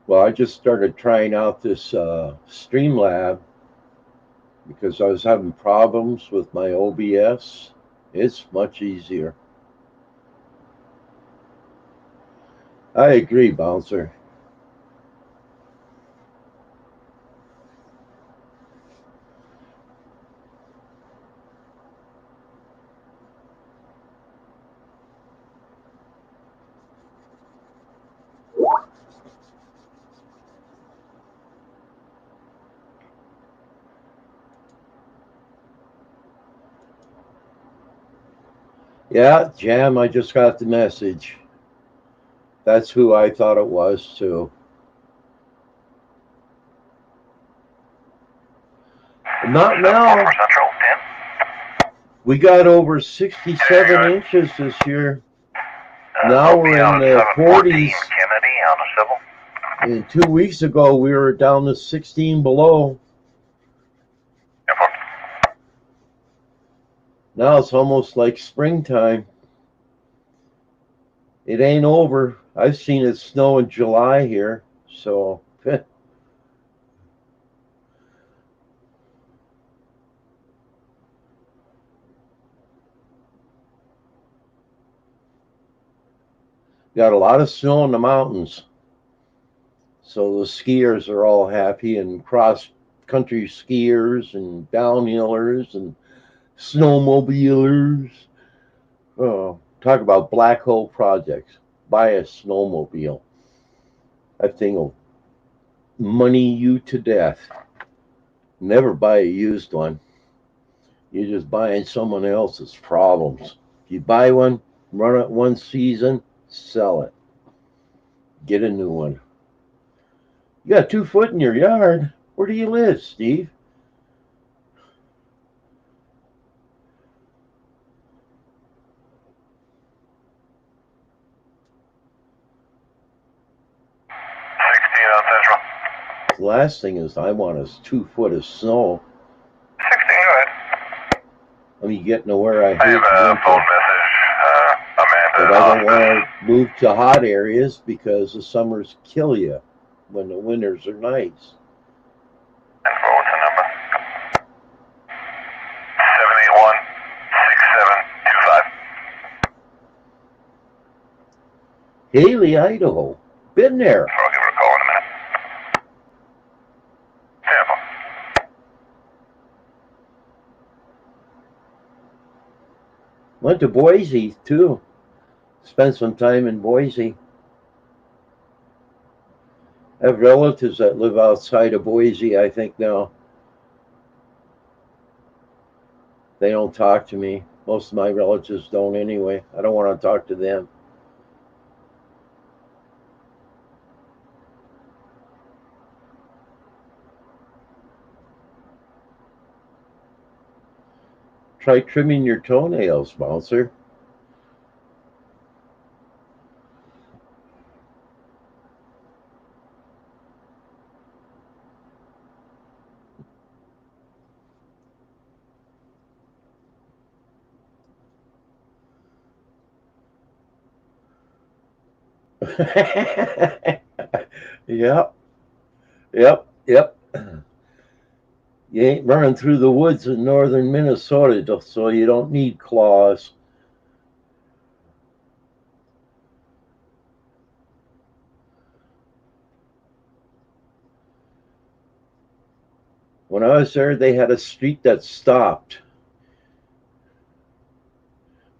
Well, I just started trying out this Streamlab because I was having problems with my OBS. It's much easier. I agree, Bouncer. Yeah, Jam, I just got the message. That's who I thought it was, too. Not now. Central, 10. We got over 67 inches this year. Now we're in the 40s. Kennedy on a civil. And 2 weeks ago, we were down to 16 below. Now it's almost like springtime. It ain't over. I've seen it snow in July here, so got a lot of snow in the mountains. So the skiers are all happy, and cross country skiers and downhillers and snowmobilers. Oh, talk about black hole projects. Buy a snowmobile. That thing will money you to death. Never buy a used one. You're just buying someone else's problems. If you buy one, run it one season, sell it. Get a new one. You got 2 foot in your yard. Where do you live, Steve? The last thing is I want is 2 foot of snow. 16, go ahead. Let me get nowhere I hate I have a winter. phone message, Amanda. But I don't want to move to hot areas because the summers kill you when the winters are nice. And what's the number? 781-6725. Haley, Idaho. Been there. I'll give her a call in a minute. Tampa. Went to Boise, too. Spent some time in Boise. I have relatives that live outside of Boise, I think, now. They don't talk to me. Most of my relatives don't anyway. I don't want to talk to them. Try trimming your toenails, Bouncer. Yep, yep, yep. You ain't running through the woods in northern Minnesota, so you don't need claws. When I was there, they had a street that stopped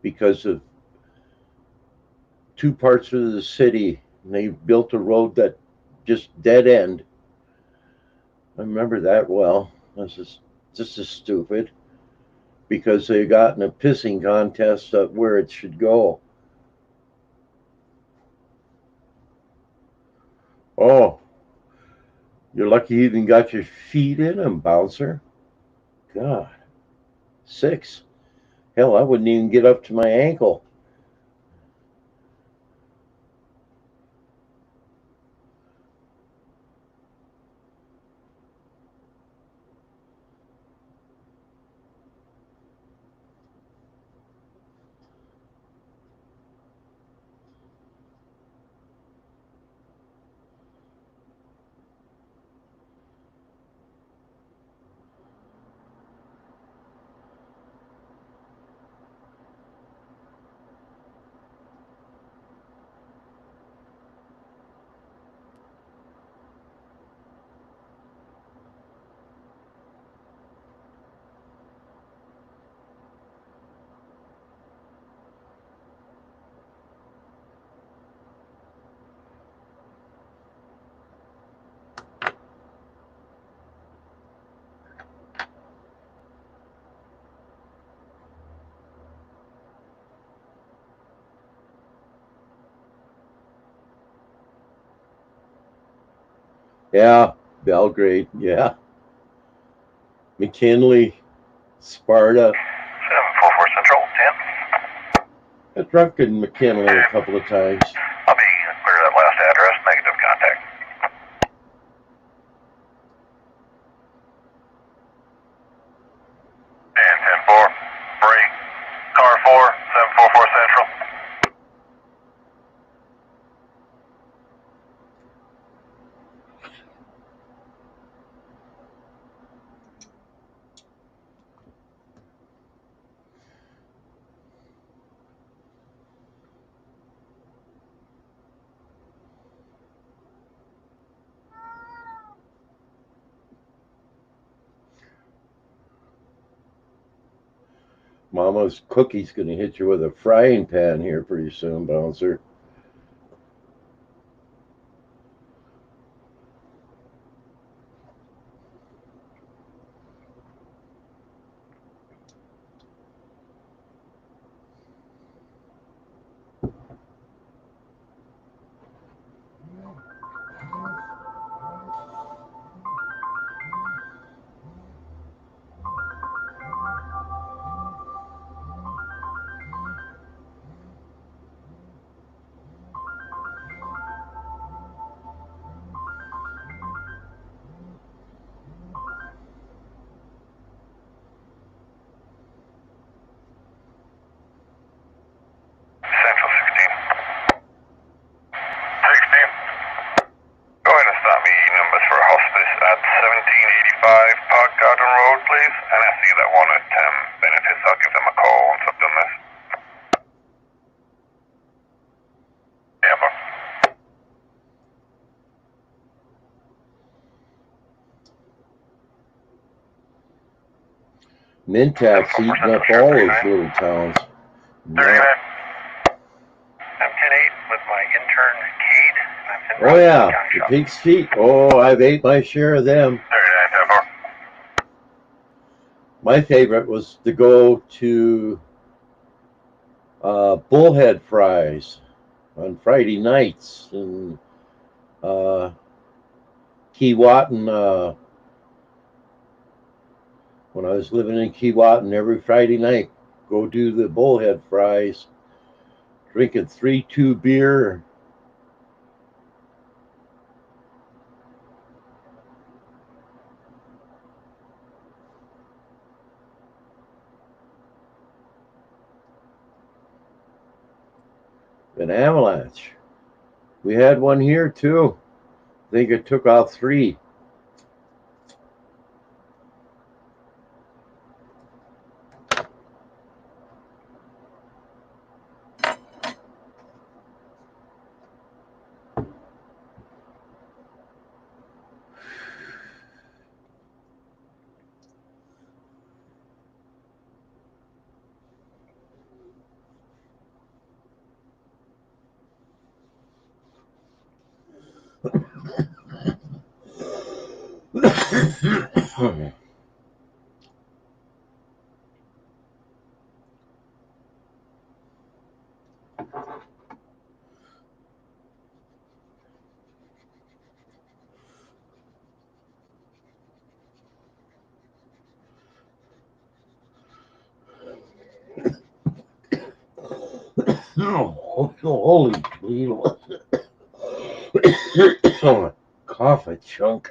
because of two parts of the city. And they built a road that just dead end. I remember that well. This is just as stupid because they got in a pissing contest of where it should go. Oh, you're lucky you even got your feet in them, bouncer. God, 6. Hell, I wouldn't even get up to my ankle. Yeah, Belgrade. Yeah, McKinley, Sparta. 744 Central, 10. I drunk in McKinley a couple of times. I'll be clear that last address, negative contact. And 10-4, break, car 4, 744 Central. Mama's cookie's gonna hit you with a frying pan here pretty soon, bouncer. Central 16. 16. Go ahead and stop me numbers for hospice at 1785 Park Garden Road, please. And I see that one at benefits. I'll give them a call once I've done this. Yeah, but Mintac's eating up all those little towns. 39. Yeah. I'm 10-8 with my intern, Cade. And I'm Oh yeah, the pig's feet. Oh, I've ate my share of them. 39, 10-4. My favorite was to go to Bullhead Fries on Friday nights in Keewatin. When I was living in Keewatin, every Friday night, go do the Bullhead Fries, drinking 3-2 beer. An avalanche. We had one here too. I think it took out 3. Oh, holy Toledo. Cough a chunk.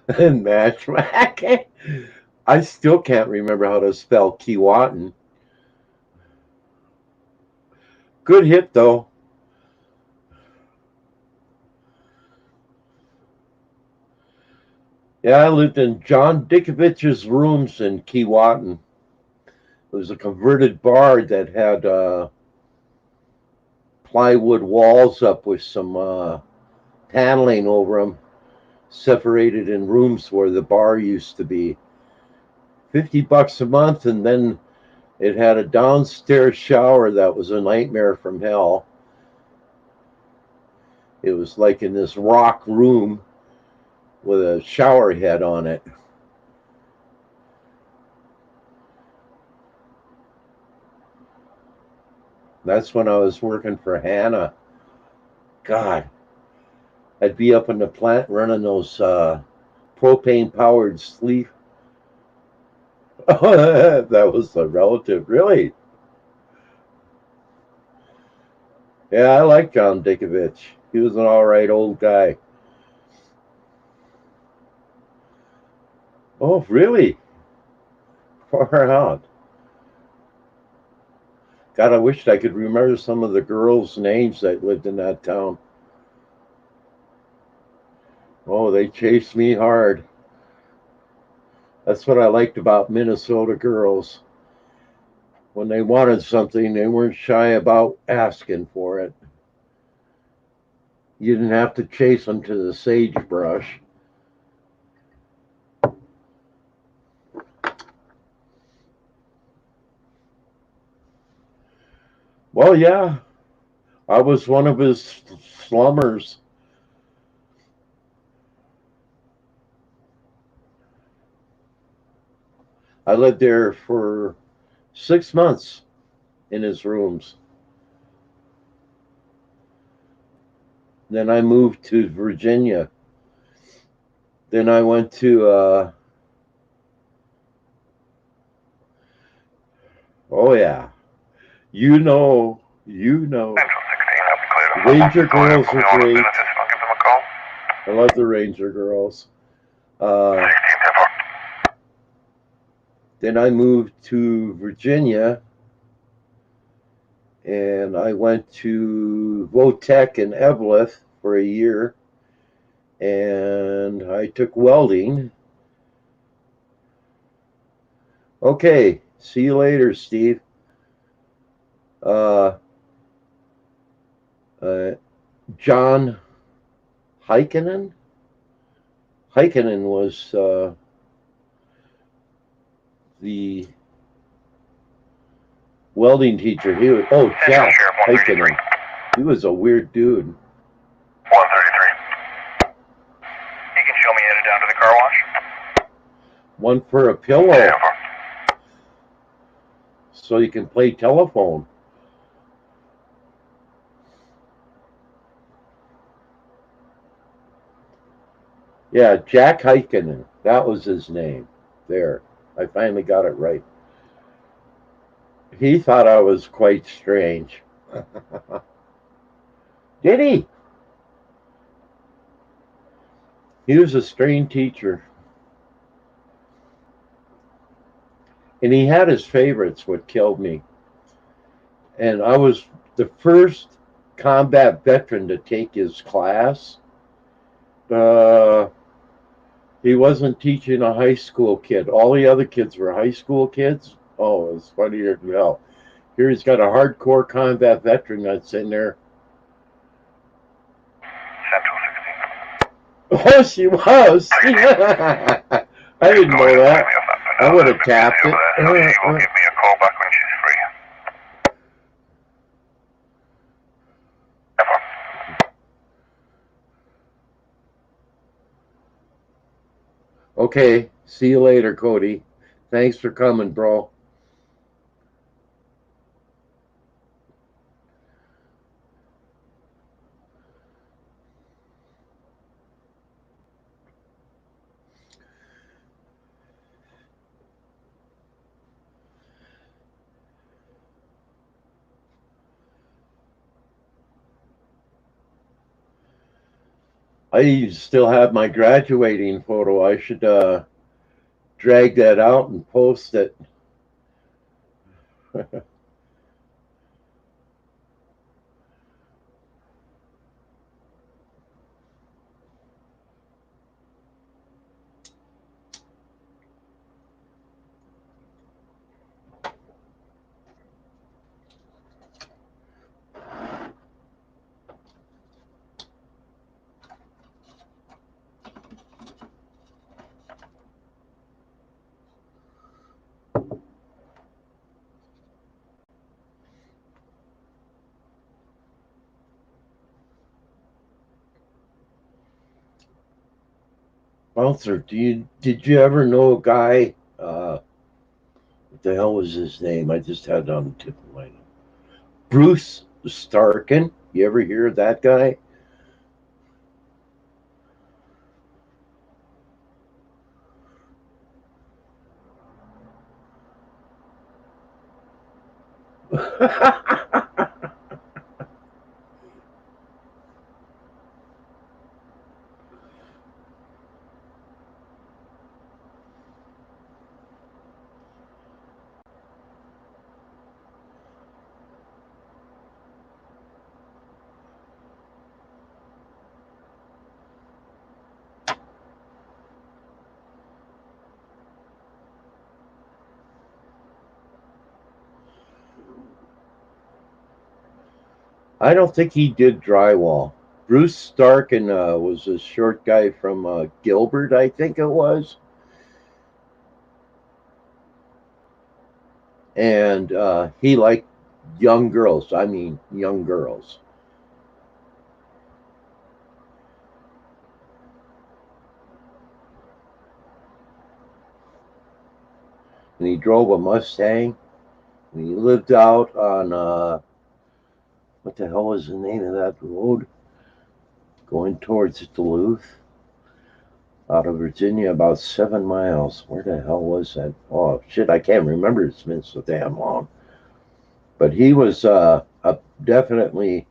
Matchmack. I still can't remember how to spell Keewatin. Good hit though. Yeah, I lived in John Dickovich's rooms in Keewatin. It was a converted bar that had plywood walls up with some paneling over them, separated in rooms where the bar used to be. $50 a month, and then it had a downstairs shower that was a nightmare from hell. It was like in this rock room with a shower head on it. That's when I was working for Hannah. God, I'd be up in the plant running those propane powered sleeve. That was a relative, really. Yeah, I like John Dickovich. He was an all right old guy. Oh, really? Far out. God, I wished I could remember some of the girls' names that lived in that town. Oh, they chased me hard. That's what I liked about Minnesota girls. When they wanted something, they weren't shy about asking for it. You didn't have to chase them to the sagebrush. Well, yeah, I was one of his slummers. I lived there for 6 months in his rooms. Then I moved to Virginia. Then I went to, oh yeah, you know. Ranger girls are great. I love the Ranger girls. Then I moved to Virginia, and I went to Votech in Eveleth for a year, and I took welding. Okay, see you later, Steve. Uh, John Heikkinen? Heikkinen was the welding teacher. Jack Heikkinen. He was a weird dude. 133. You can show me headed down to the car wash. One for a pillow. So you can play telephone. Yeah, Jack Heikkinen. That was his name. There. I finally got it right. He thought I was quite strange. Did he? He was a strange teacher. And he had his favorites, what killed me. And I was the first combat veteran to take his class. Uh, he wasn't teaching a high school kid. All the other kids were high school kids. Oh, it was funnier than hell. Here he's got a hardcore combat veteran that's in there. Central 16. Oh, she was. I didn't know that. I would have tapped it. She will give me a call back when she's free. Ever. Okay, see you later, Cody. Thanks for coming, bro. I still have my graduating photo. I should drag that out and post it. Bouncer, did you ever know a guy? What the hell was his name? I just had it on the tip of my tongue. Bruce Starkin. You ever hear of that guy? I don't think he did drywall. Bruce Starkin was a short guy from Gilbert, I think it was. And he liked young girls. I mean, young girls. And he drove a Mustang. And he lived out on what the hell was the name of that road? Going towards Duluth, out of Virginia, about 7 miles. Where the hell was that? Oh shit, I can't remember. It's been so damn long. But he was definitely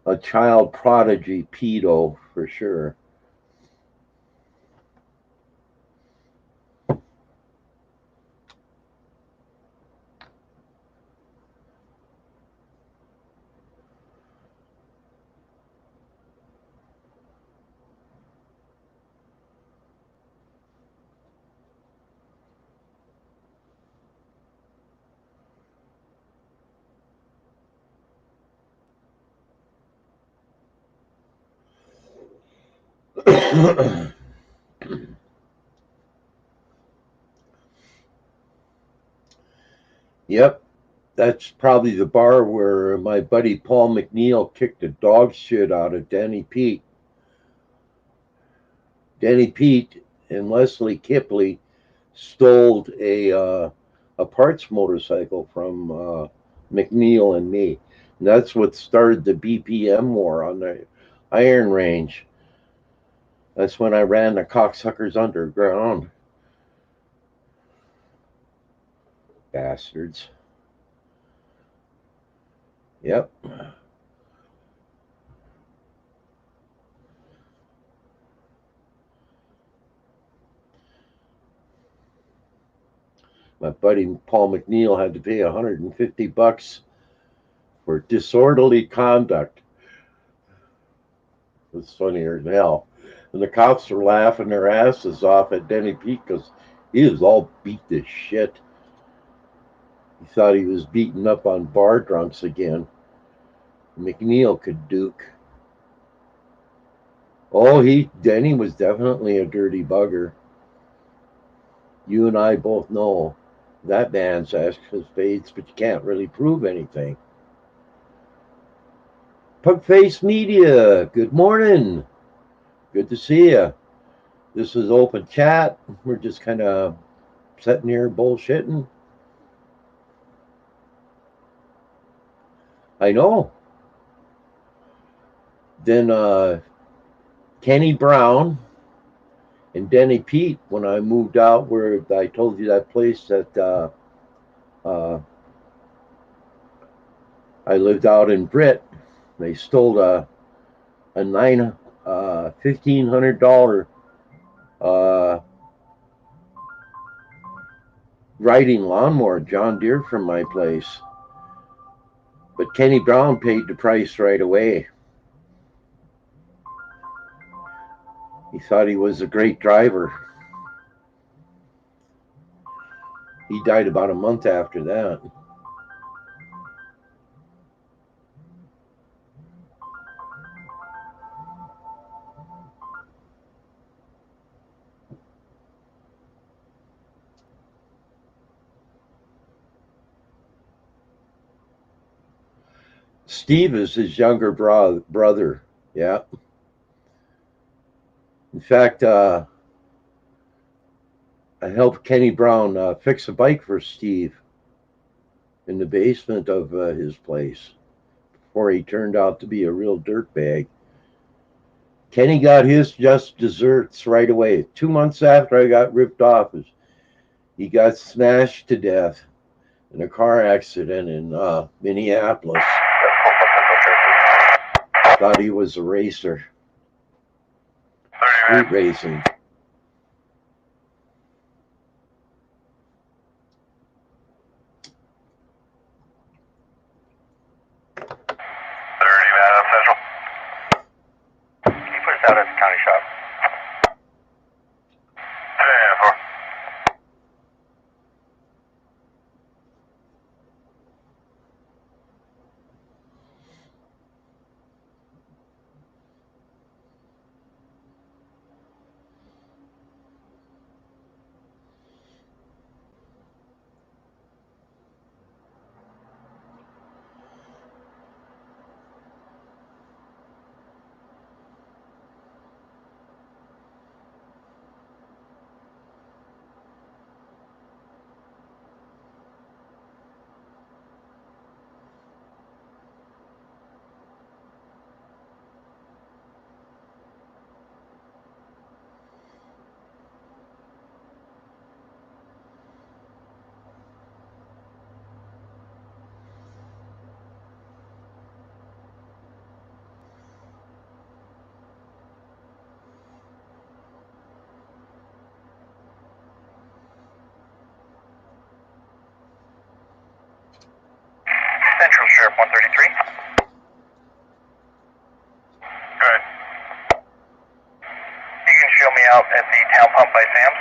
a child prodigy pedo for sure. Yep, that's probably the bar where my buddy Paul McNeil kicked the dog shit out of Danny Pete. Danny Pete and Leslie Kipley stole a parts motorcycle from McNeil and me. And that's what started the BPM war on the Iron Range. That's when I ran the cocksuckers underground. Bastards. Yep. My buddy Paul McNeil had to pay $150 for disorderly conduct. It was funnier than hell. And the cops were laughing their asses off at Denny Pete because he was all beat to shit. He thought he was beaten up on bar drunks again. McNeil could duke. Oh, Denny was definitely a dirty bugger. You and I both know that man's ass has fades, but you can't really prove anything. Pugface Media, good morning. Good to see you. This is open chat. We're just kind of sitting here bullshitting. I know. Then Kenny Brown and Denny Pete, when I moved out, where I told you that place that I lived out in Britt, they stole a $1,500 riding lawnmower John Deere from my place. But Kenny Brown paid the price right away. He thought he was a great driver. He died about a month after that. Steve is his younger brother. Yeah. In fact, I helped Kenny Brown fix a bike for Steve in the basement of his place before he turned out to be a real dirtbag. Kenny got his just desserts right away. 2 months after I got ripped off, he got smashed to death in a car accident in Minneapolis. Thought he was a racer. Street racing. Out at the county shop. Central Sheriff 133. Good. You can show me out at the town pump by Sam's.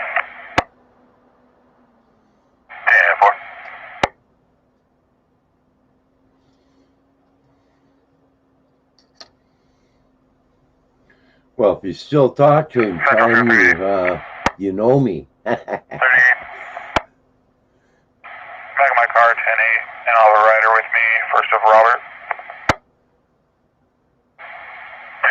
10-4. Well, if you still talk to him, tell him you know me. 38. Back of my car, 10-8, and I'll have a rider with me, first of Robert. 10-4.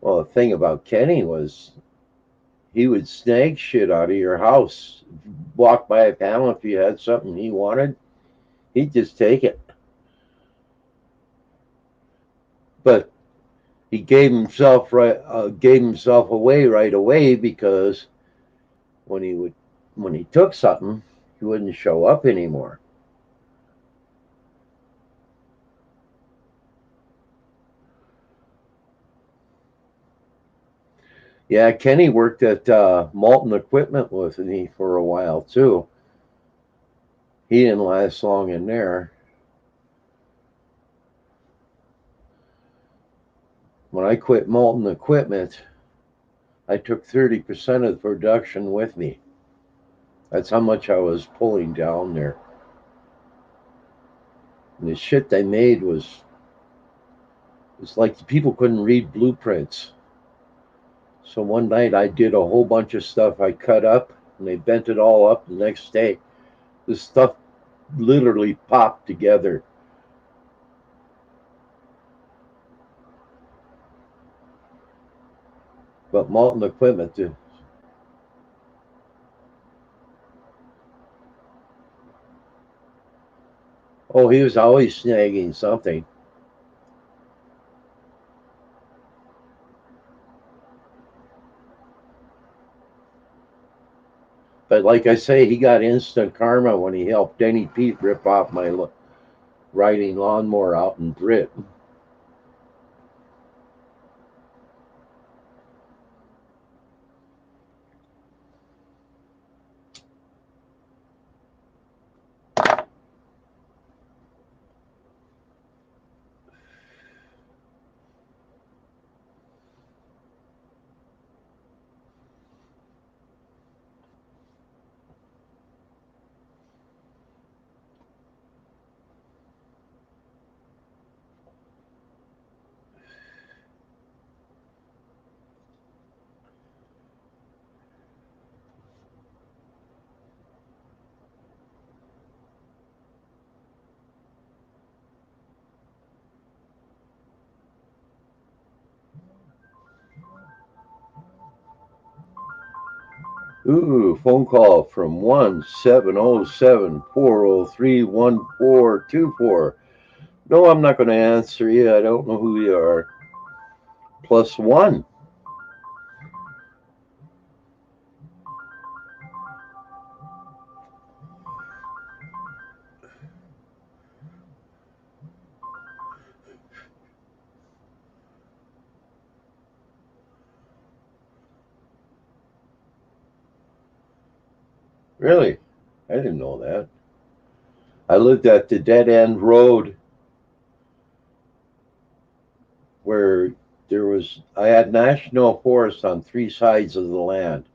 Well, the thing about Kenny was he would snag shit out of your house. Walk by a panel if you had something he wanted, he'd just take it. But he gave himself away right away because when he took something, he wouldn't show up anymore. Yeah, Kenny worked at Malton Equipment with me for a while too. He didn't last long in there. When I quit Malton Equipment, I took 30% of the production with me. That's how much I was pulling down there. And the shit they made was it's like the people couldn't read blueprints. So one night I did a whole bunch of stuff I cut up and they bent it all up the next day. This stuff literally popped together. But Malton Equipment, oh, he was always snagging something. But like I say, he got instant karma when he helped Denny Pete rip off my riding lawnmower out in Britt. Ooh, phone call from 1-707-403-1424. No, I'm not going to answer you. I don't know who you are. +1. Really? I didn't know that. I lived at the dead end road where I had national forest on 3 sides of the land,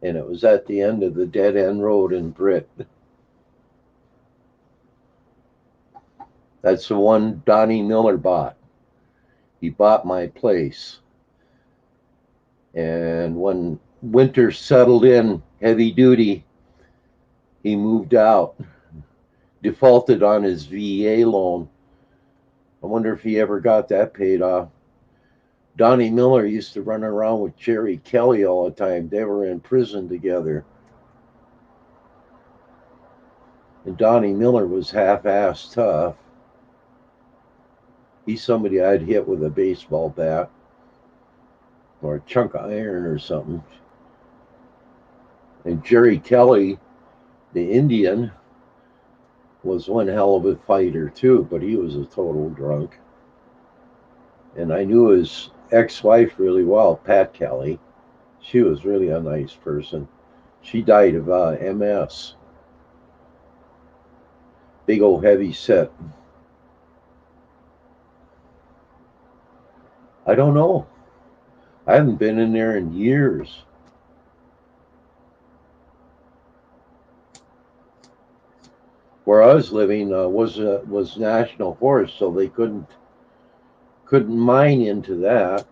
and it was at the end of the dead end road in Britt. That's the one Donnie Miller bought. He bought my place. And when winter settled in heavy duty, he moved out, defaulted on his VA loan. I wonder if he ever got that paid off. Donnie Miller used to run around with Jerry Kelly all the time. They were in prison together. And Donnie Miller was half-assed tough. He's somebody I'd hit with a baseball bat or a chunk of iron or something. And Jerry Kelly, the Indian, was one hell of a fighter too, but he was a total drunk. And I knew his ex-wife really well, Pat Kelly. She was really a nice person. She died of MS. Big old heavy set. I don't know. I haven't been in there in years. Where I was living was national forest, so they couldn't mine into that.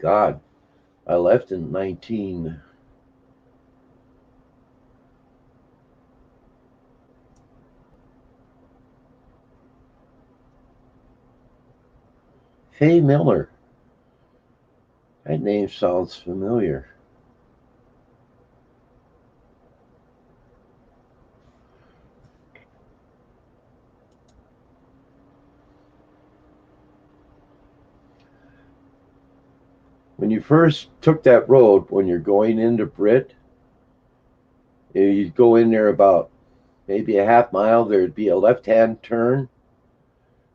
God, I left in 19. Fay Miller. That name sounds familiar. When you first took that road, when you're going into Britt, you'd go in there about maybe a half mile. There'd be a left-hand turn,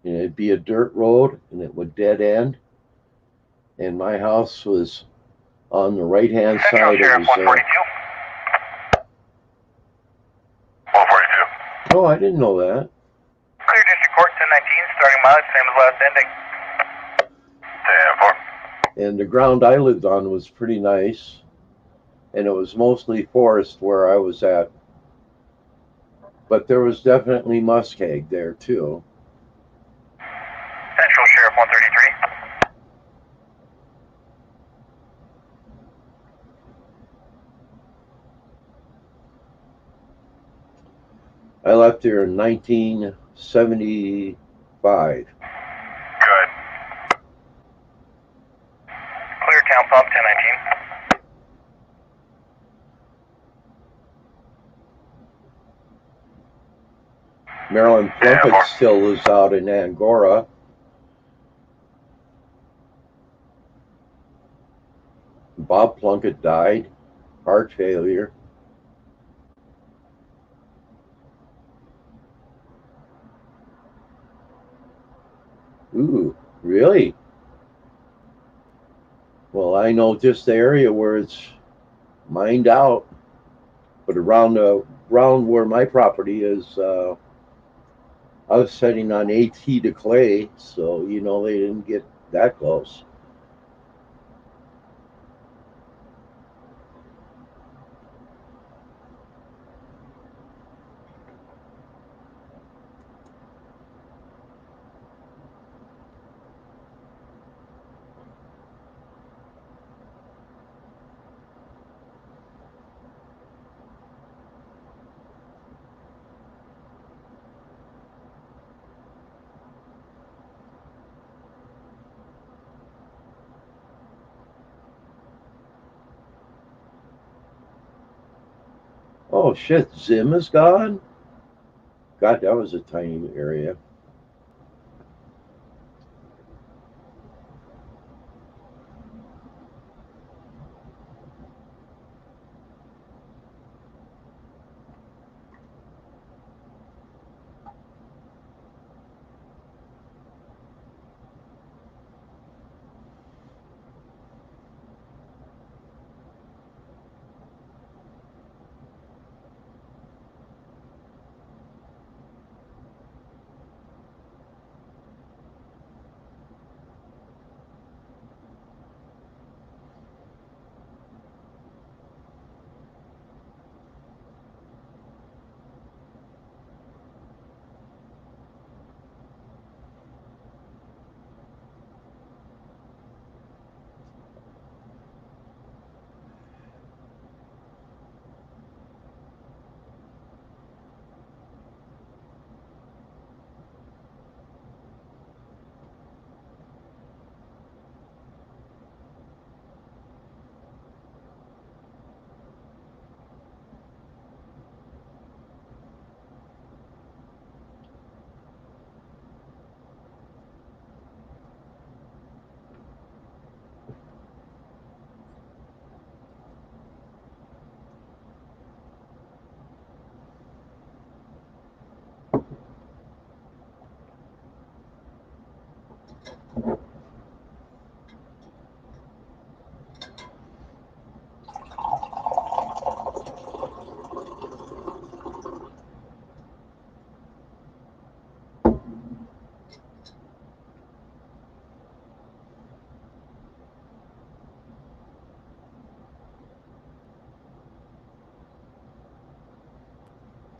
and it'd be a dirt road, and it would dead end. And my house was on the right-hand Central side. Sheriff It was 142. 142. Oh, I didn't know that. Clear District Court 1019, starting mileage, same as last ending. 10-4. And the ground I lived on was pretty nice, and it was mostly forest where I was at. But there was definitely muskeg there too. Central Sheriff 133. I left there in 1975. Good. Clear Town Pump 1019. Marilyn Plunkett still lives out in Angora. Bob Plunkett died, heart failure. Ooh, really? Well, I know just the area where it's mined out, but around where my property is, I was setting on AT to clay, so they didn't get that close. Oh shit, Zim is gone? God, that was a tiny area.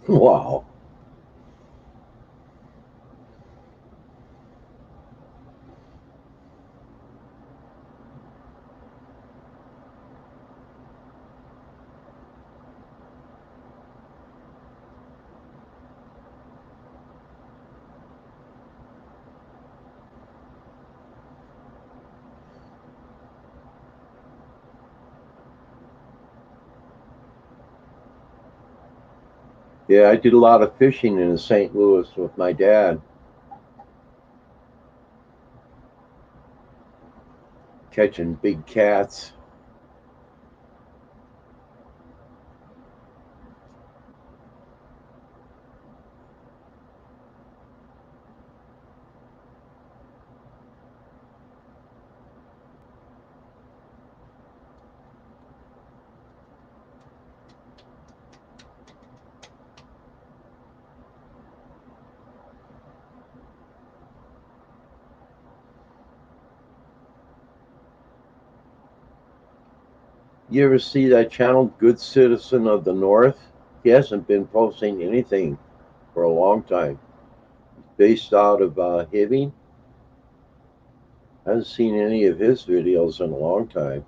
Wow. Yeah, I did a lot of fishing in St. Louis with my dad. Catching big cats. You ever see that channel, Good Citizen of the North? He hasn't been posting anything for a long time. Based out of Hibbing. I haven't seen any of his videos in a long time.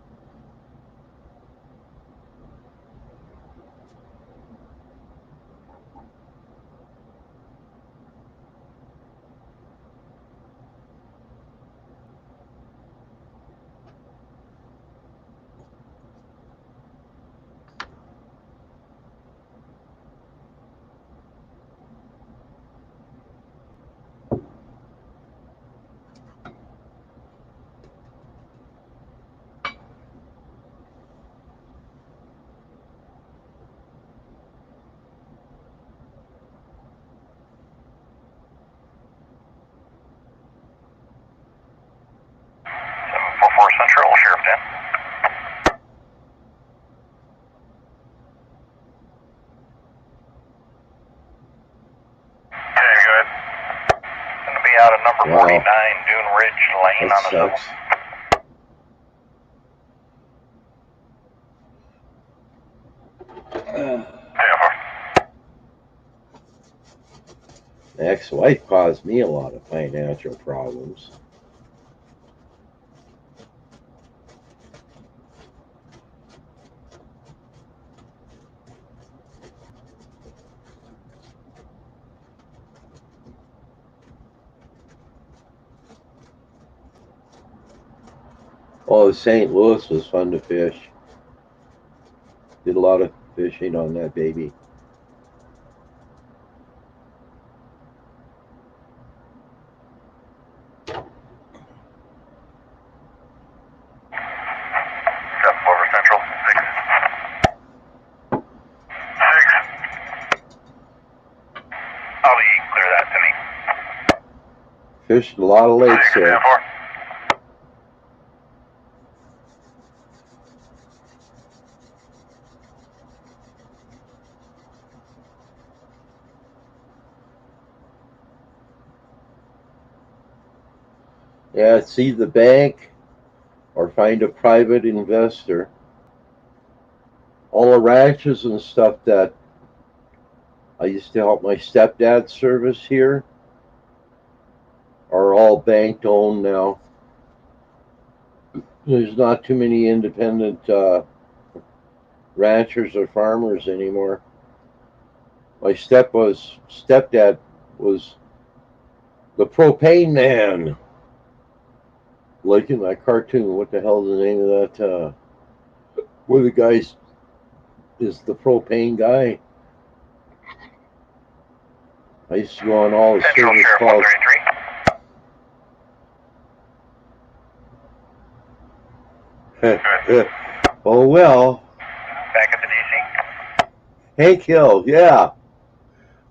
Central, Sheriff 10. Okay, good. Gonna be out of number 49 Dune Ridge Lane That on the sucks. My ex-wife caused me a lot of financial problems. Oh, St. Louis was fun to fish. Did a lot of fishing on that baby. Over Central, 6. 6. I'll clear that to me. Fished a lot of lakes 6, here. 4. Yeah, it's either bank or find a private investor. All the ranches and stuff that I used to help my stepdad service here are all bank owned now. There's not too many independent ranchers or farmers anymore. My stepdad was the propane man. Like in that cartoon, what the hell is the name of that? Where the guy is the propane guy. I used to go on all the Central service Sheriff calls. 133. Oh well. Back at the DC. Hank Hill, yeah.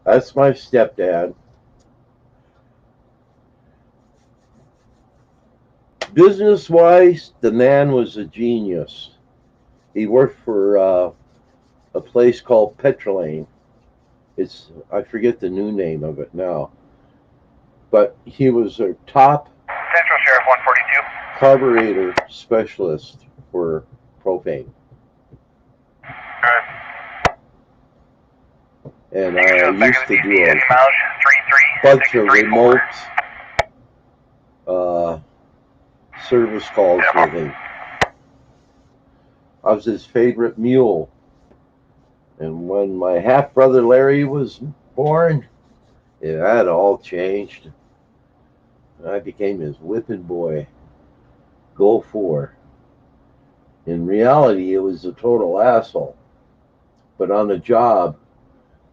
That's my stepdad. Business wise, the man was a genius. He worked for a place called Petrolane. I forget the new name of it now. But he was a top Central Sheriff 142. carburetor specialist for propane. Good. And I used to do a bunch of 33, remote service calls with him. I was his favorite mule. And when my half brother Larry was born, yeah, that all changed. I became his whipping boy. Go for. In reality, it was a total asshole. But on the job,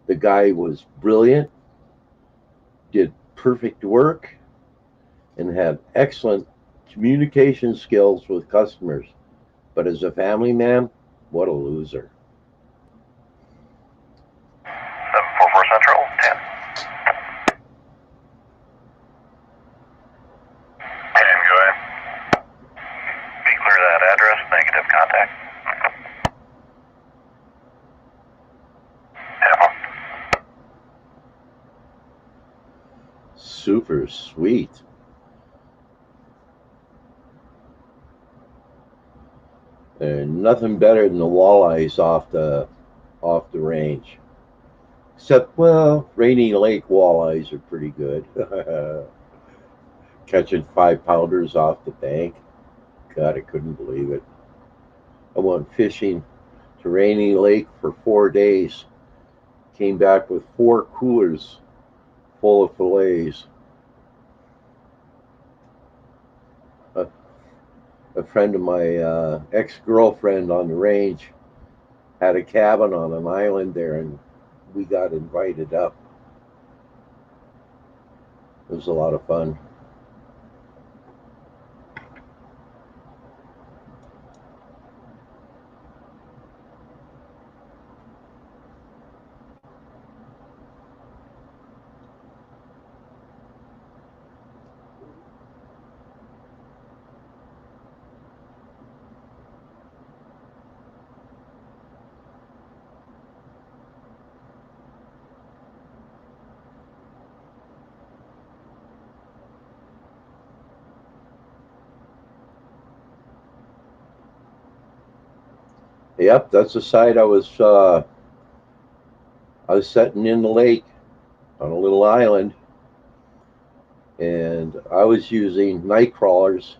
The guy was brilliant, did perfect work, and had excellent communication skills with customers. But as a family man, what a loser. 744 Central, 10. 10, go ahead. Be clear that address, negative contact. Tampa. Super sweet. And nothing better than the walleyes off the range. Except, well, Rainy Lake walleyes are pretty good. Catching 5 pounders off the bank. God, I couldn't believe it. I went fishing to Rainy Lake for 4 days. Came back with 4 coolers full of fillets. A, a friend of my ex-girlfriend on the range had a cabin on an island there, and we got invited up. It was a lot of fun. Yep, that's the side I was setting in the lake on a little island, and I was using night crawlers.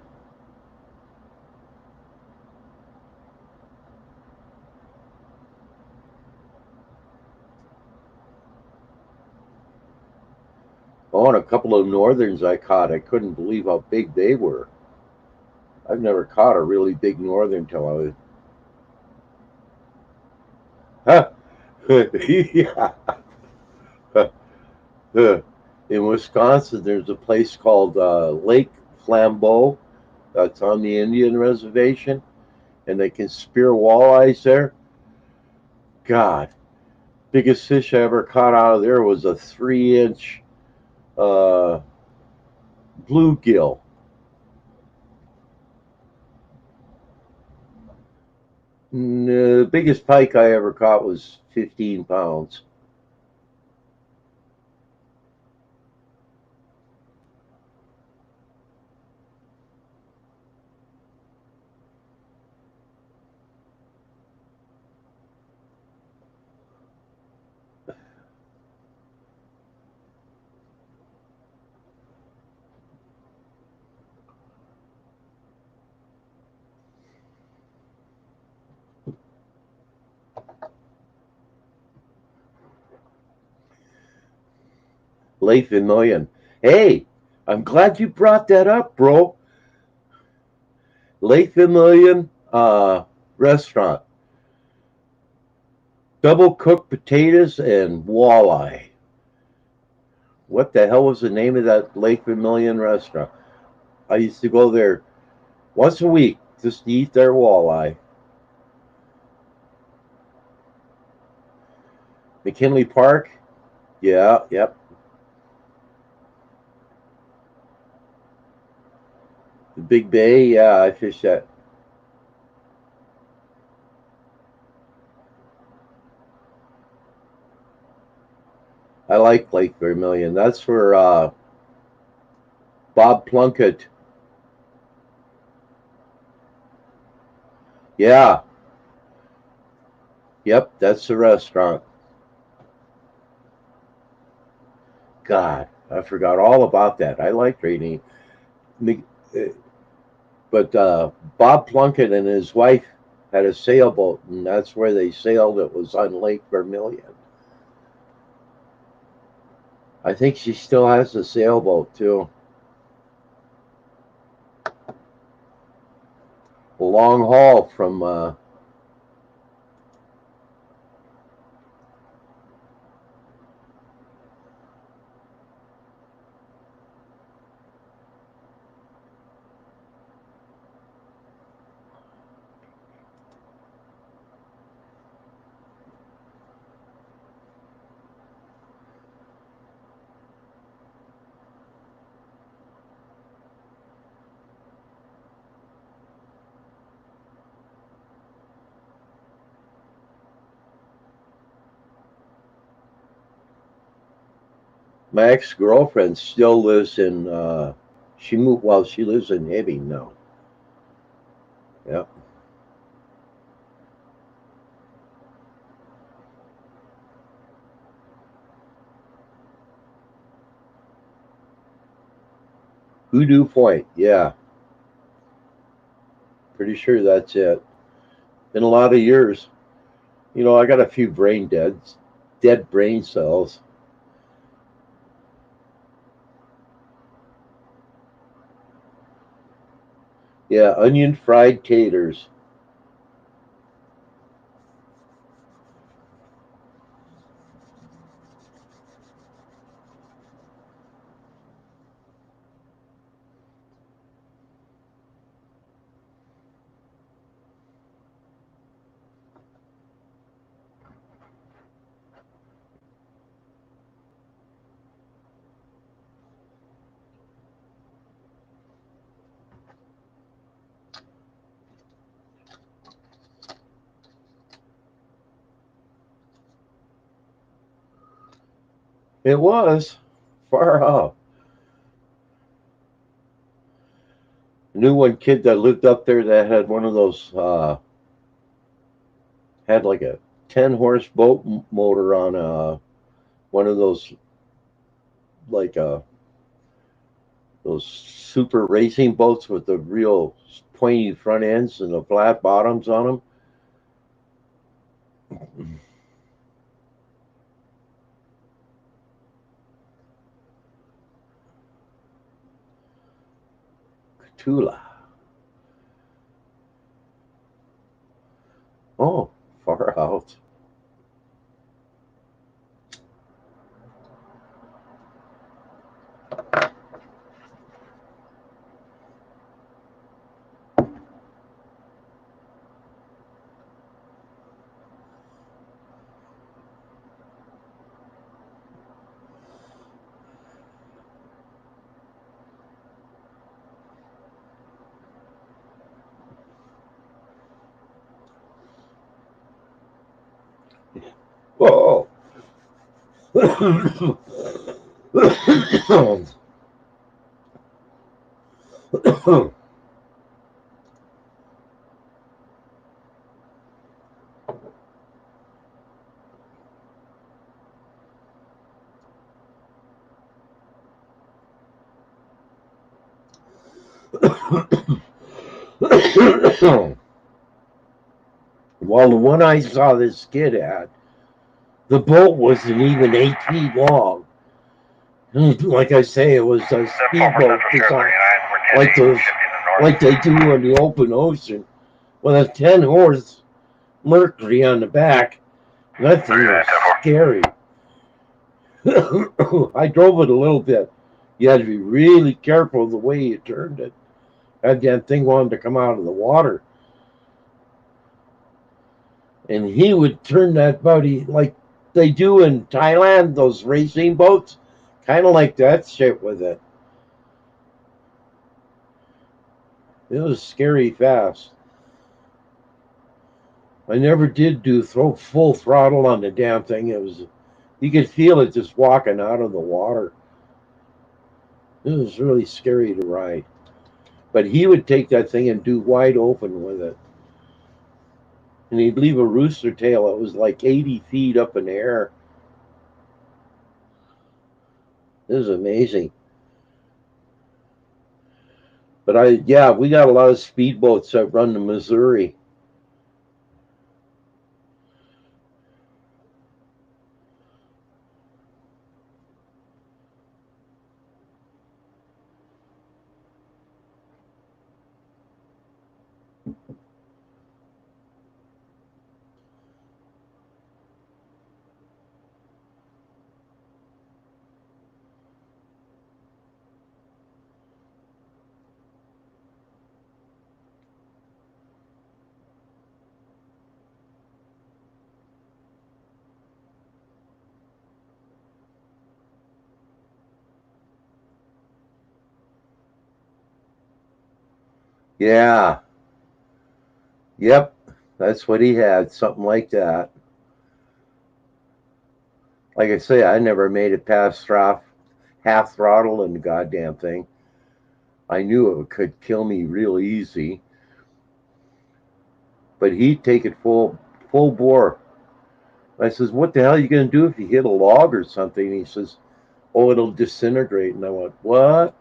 Oh, and a couple of northerns I caught. I couldn't believe how big they were. I've never caught a really big northern till I was. Huh. Yeah. In Wisconsin, there's a place called Lake Flambeau that's on the Indian reservation, and they can spear walleyes there. God, biggest fish I ever caught out of there was a 3-inch uh, bluegill. The biggest pike I ever caught was 15 pounds. Lake Vermilion. Hey, I'm glad you brought that up, bro. Lake Vermilion restaurant. Double cooked potatoes and walleye. What the hell was the name of that Lake Vermilion restaurant? I used to go there once a week just to eat their walleye. McKinley Park? Yeah, yep. The Big Bay? Yeah, I fished that. I like Lake Vermilion. That's where Bob Plunkett. Yeah, yep, that's the restaurant. God, I forgot all about that. I like reading. But Bob Plunkett and his wife had a sailboat, and that's where they sailed. It was on Lake Vermilion. I think she still has a sailboat too. A long haul from. My ex-girlfriend still lives in. She moved. Well, she lives in Hibbing now. Yeah. Hoodoo Point. Yeah. Pretty sure that's it. Been a lot of years. You know, I got a few dead brain cells. Yeah, onion fried taters. It was far out. I knew one kid that lived up there that had one of those. Had like a 10 horse boat motor on one of those like those super racing boats with the real pointy front ends and the flat bottoms on them. Tula. Oh, far out. Whoa. Well, the one I saw this kid at, the boat wasn't even 8 feet long. Like I say, it was a speedboat design, like those, like they do in the open ocean, with a 10 horse Mercury on the back. That thing was scary. I drove it a little bit. You had to be really careful the way you turned it. That thing wanted to come out of the water. And he would turn that buddy like they do in Thailand, those racing boats, kind of like that shit with it. It was scary fast. I never did do throw full throttle on the damn thing. It was, you could feel it just walking out of the water. It was really scary to ride. But he would take that thing and do wide open with it. And he'd leave a rooster tail. It was like 80 feet up in the air. It was amazing. But yeah, we got a lot of speedboats that run to Missouri. Yeah. Yep. That's what he had. Something like that. Like I say, I never made it past Straff. half throttle and the goddamn thing. I knew it could kill me real easy. But he'd take it full bore. I says, "What the hell are you going to do if you hit a log or something?" And he says, "Oh, it'll disintegrate." And I went, "What?"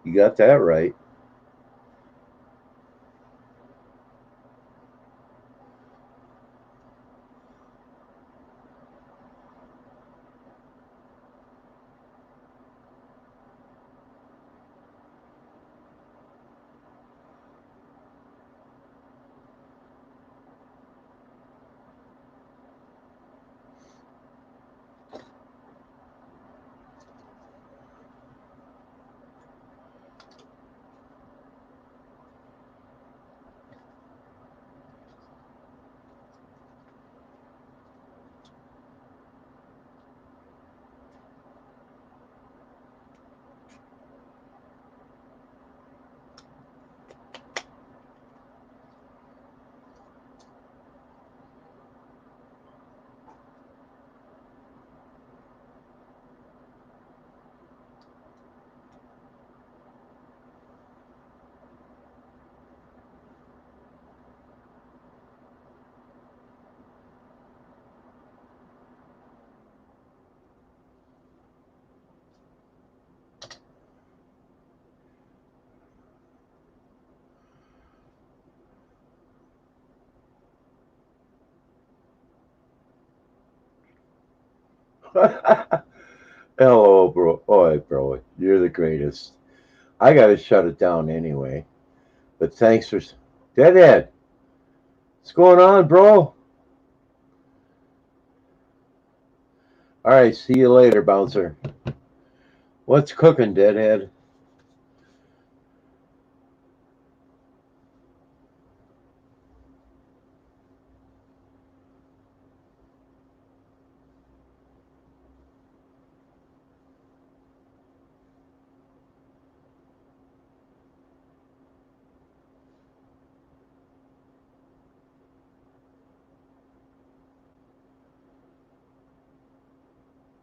You got that right. Hello, bro. Oh, bro, you're the greatest. I got to shut it down anyway. But thanks for Deadhead. What's going on, bro? All right, see you later, bouncer. What's cooking, Deadhead?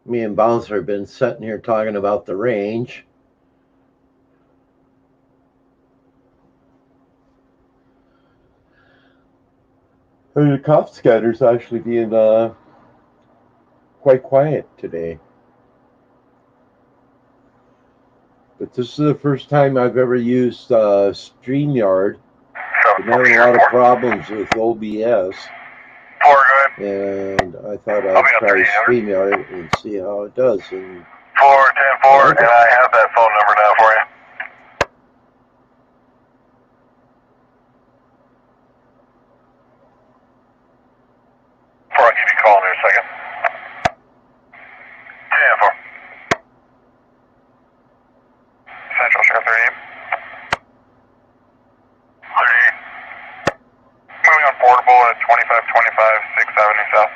Me and Bouncer have been sitting here talking about the range. And the cop scatter's actually being quite quiet today. But this is the first time I've ever used StreamYard. Been having a lot of problems with OBS. 4, go ahead. And I thought I'd try StreamYard and see how it does. And 4, 10, 4, and I have that phone number now for you. 4, I'll give you a call in a second. 10, 4. Central Sheriff 38. 38. Moving on portable at 2525 6th Avenue South.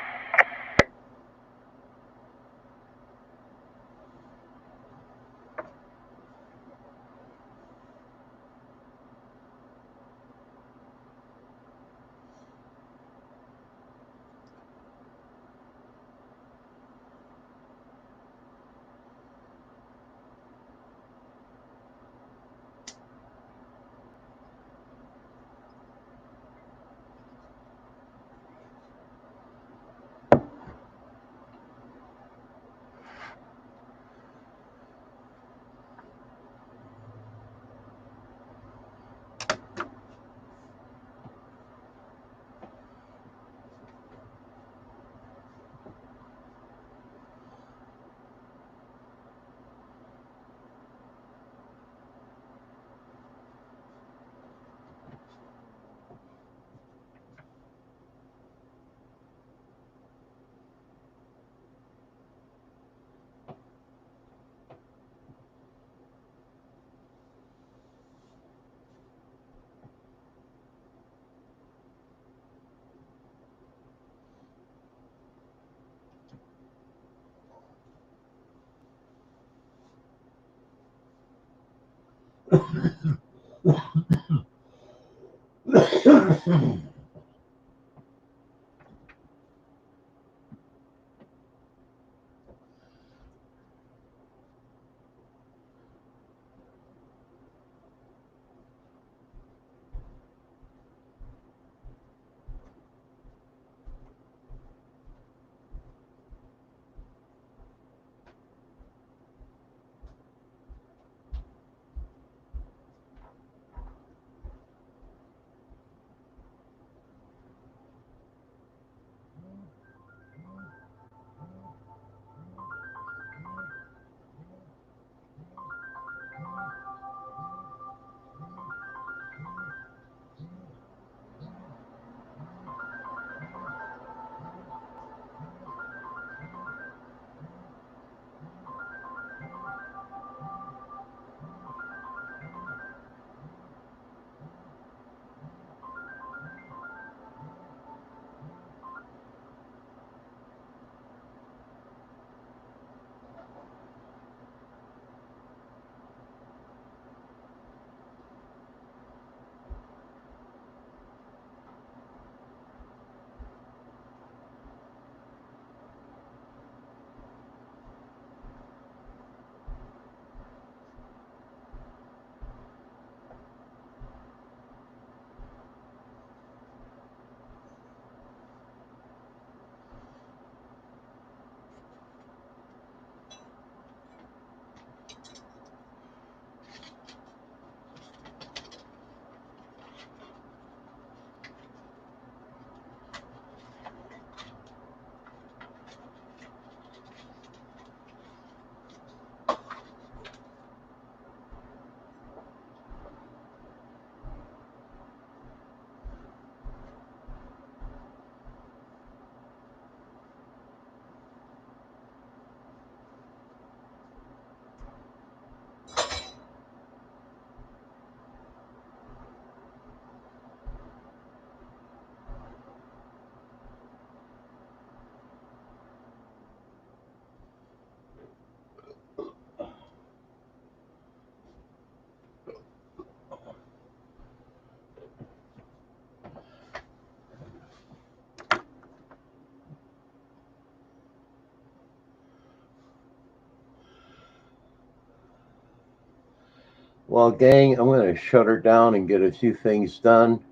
Well, gang, I'm going to shut her down and get a few things done.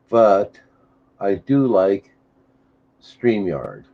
But I do like StreamYard.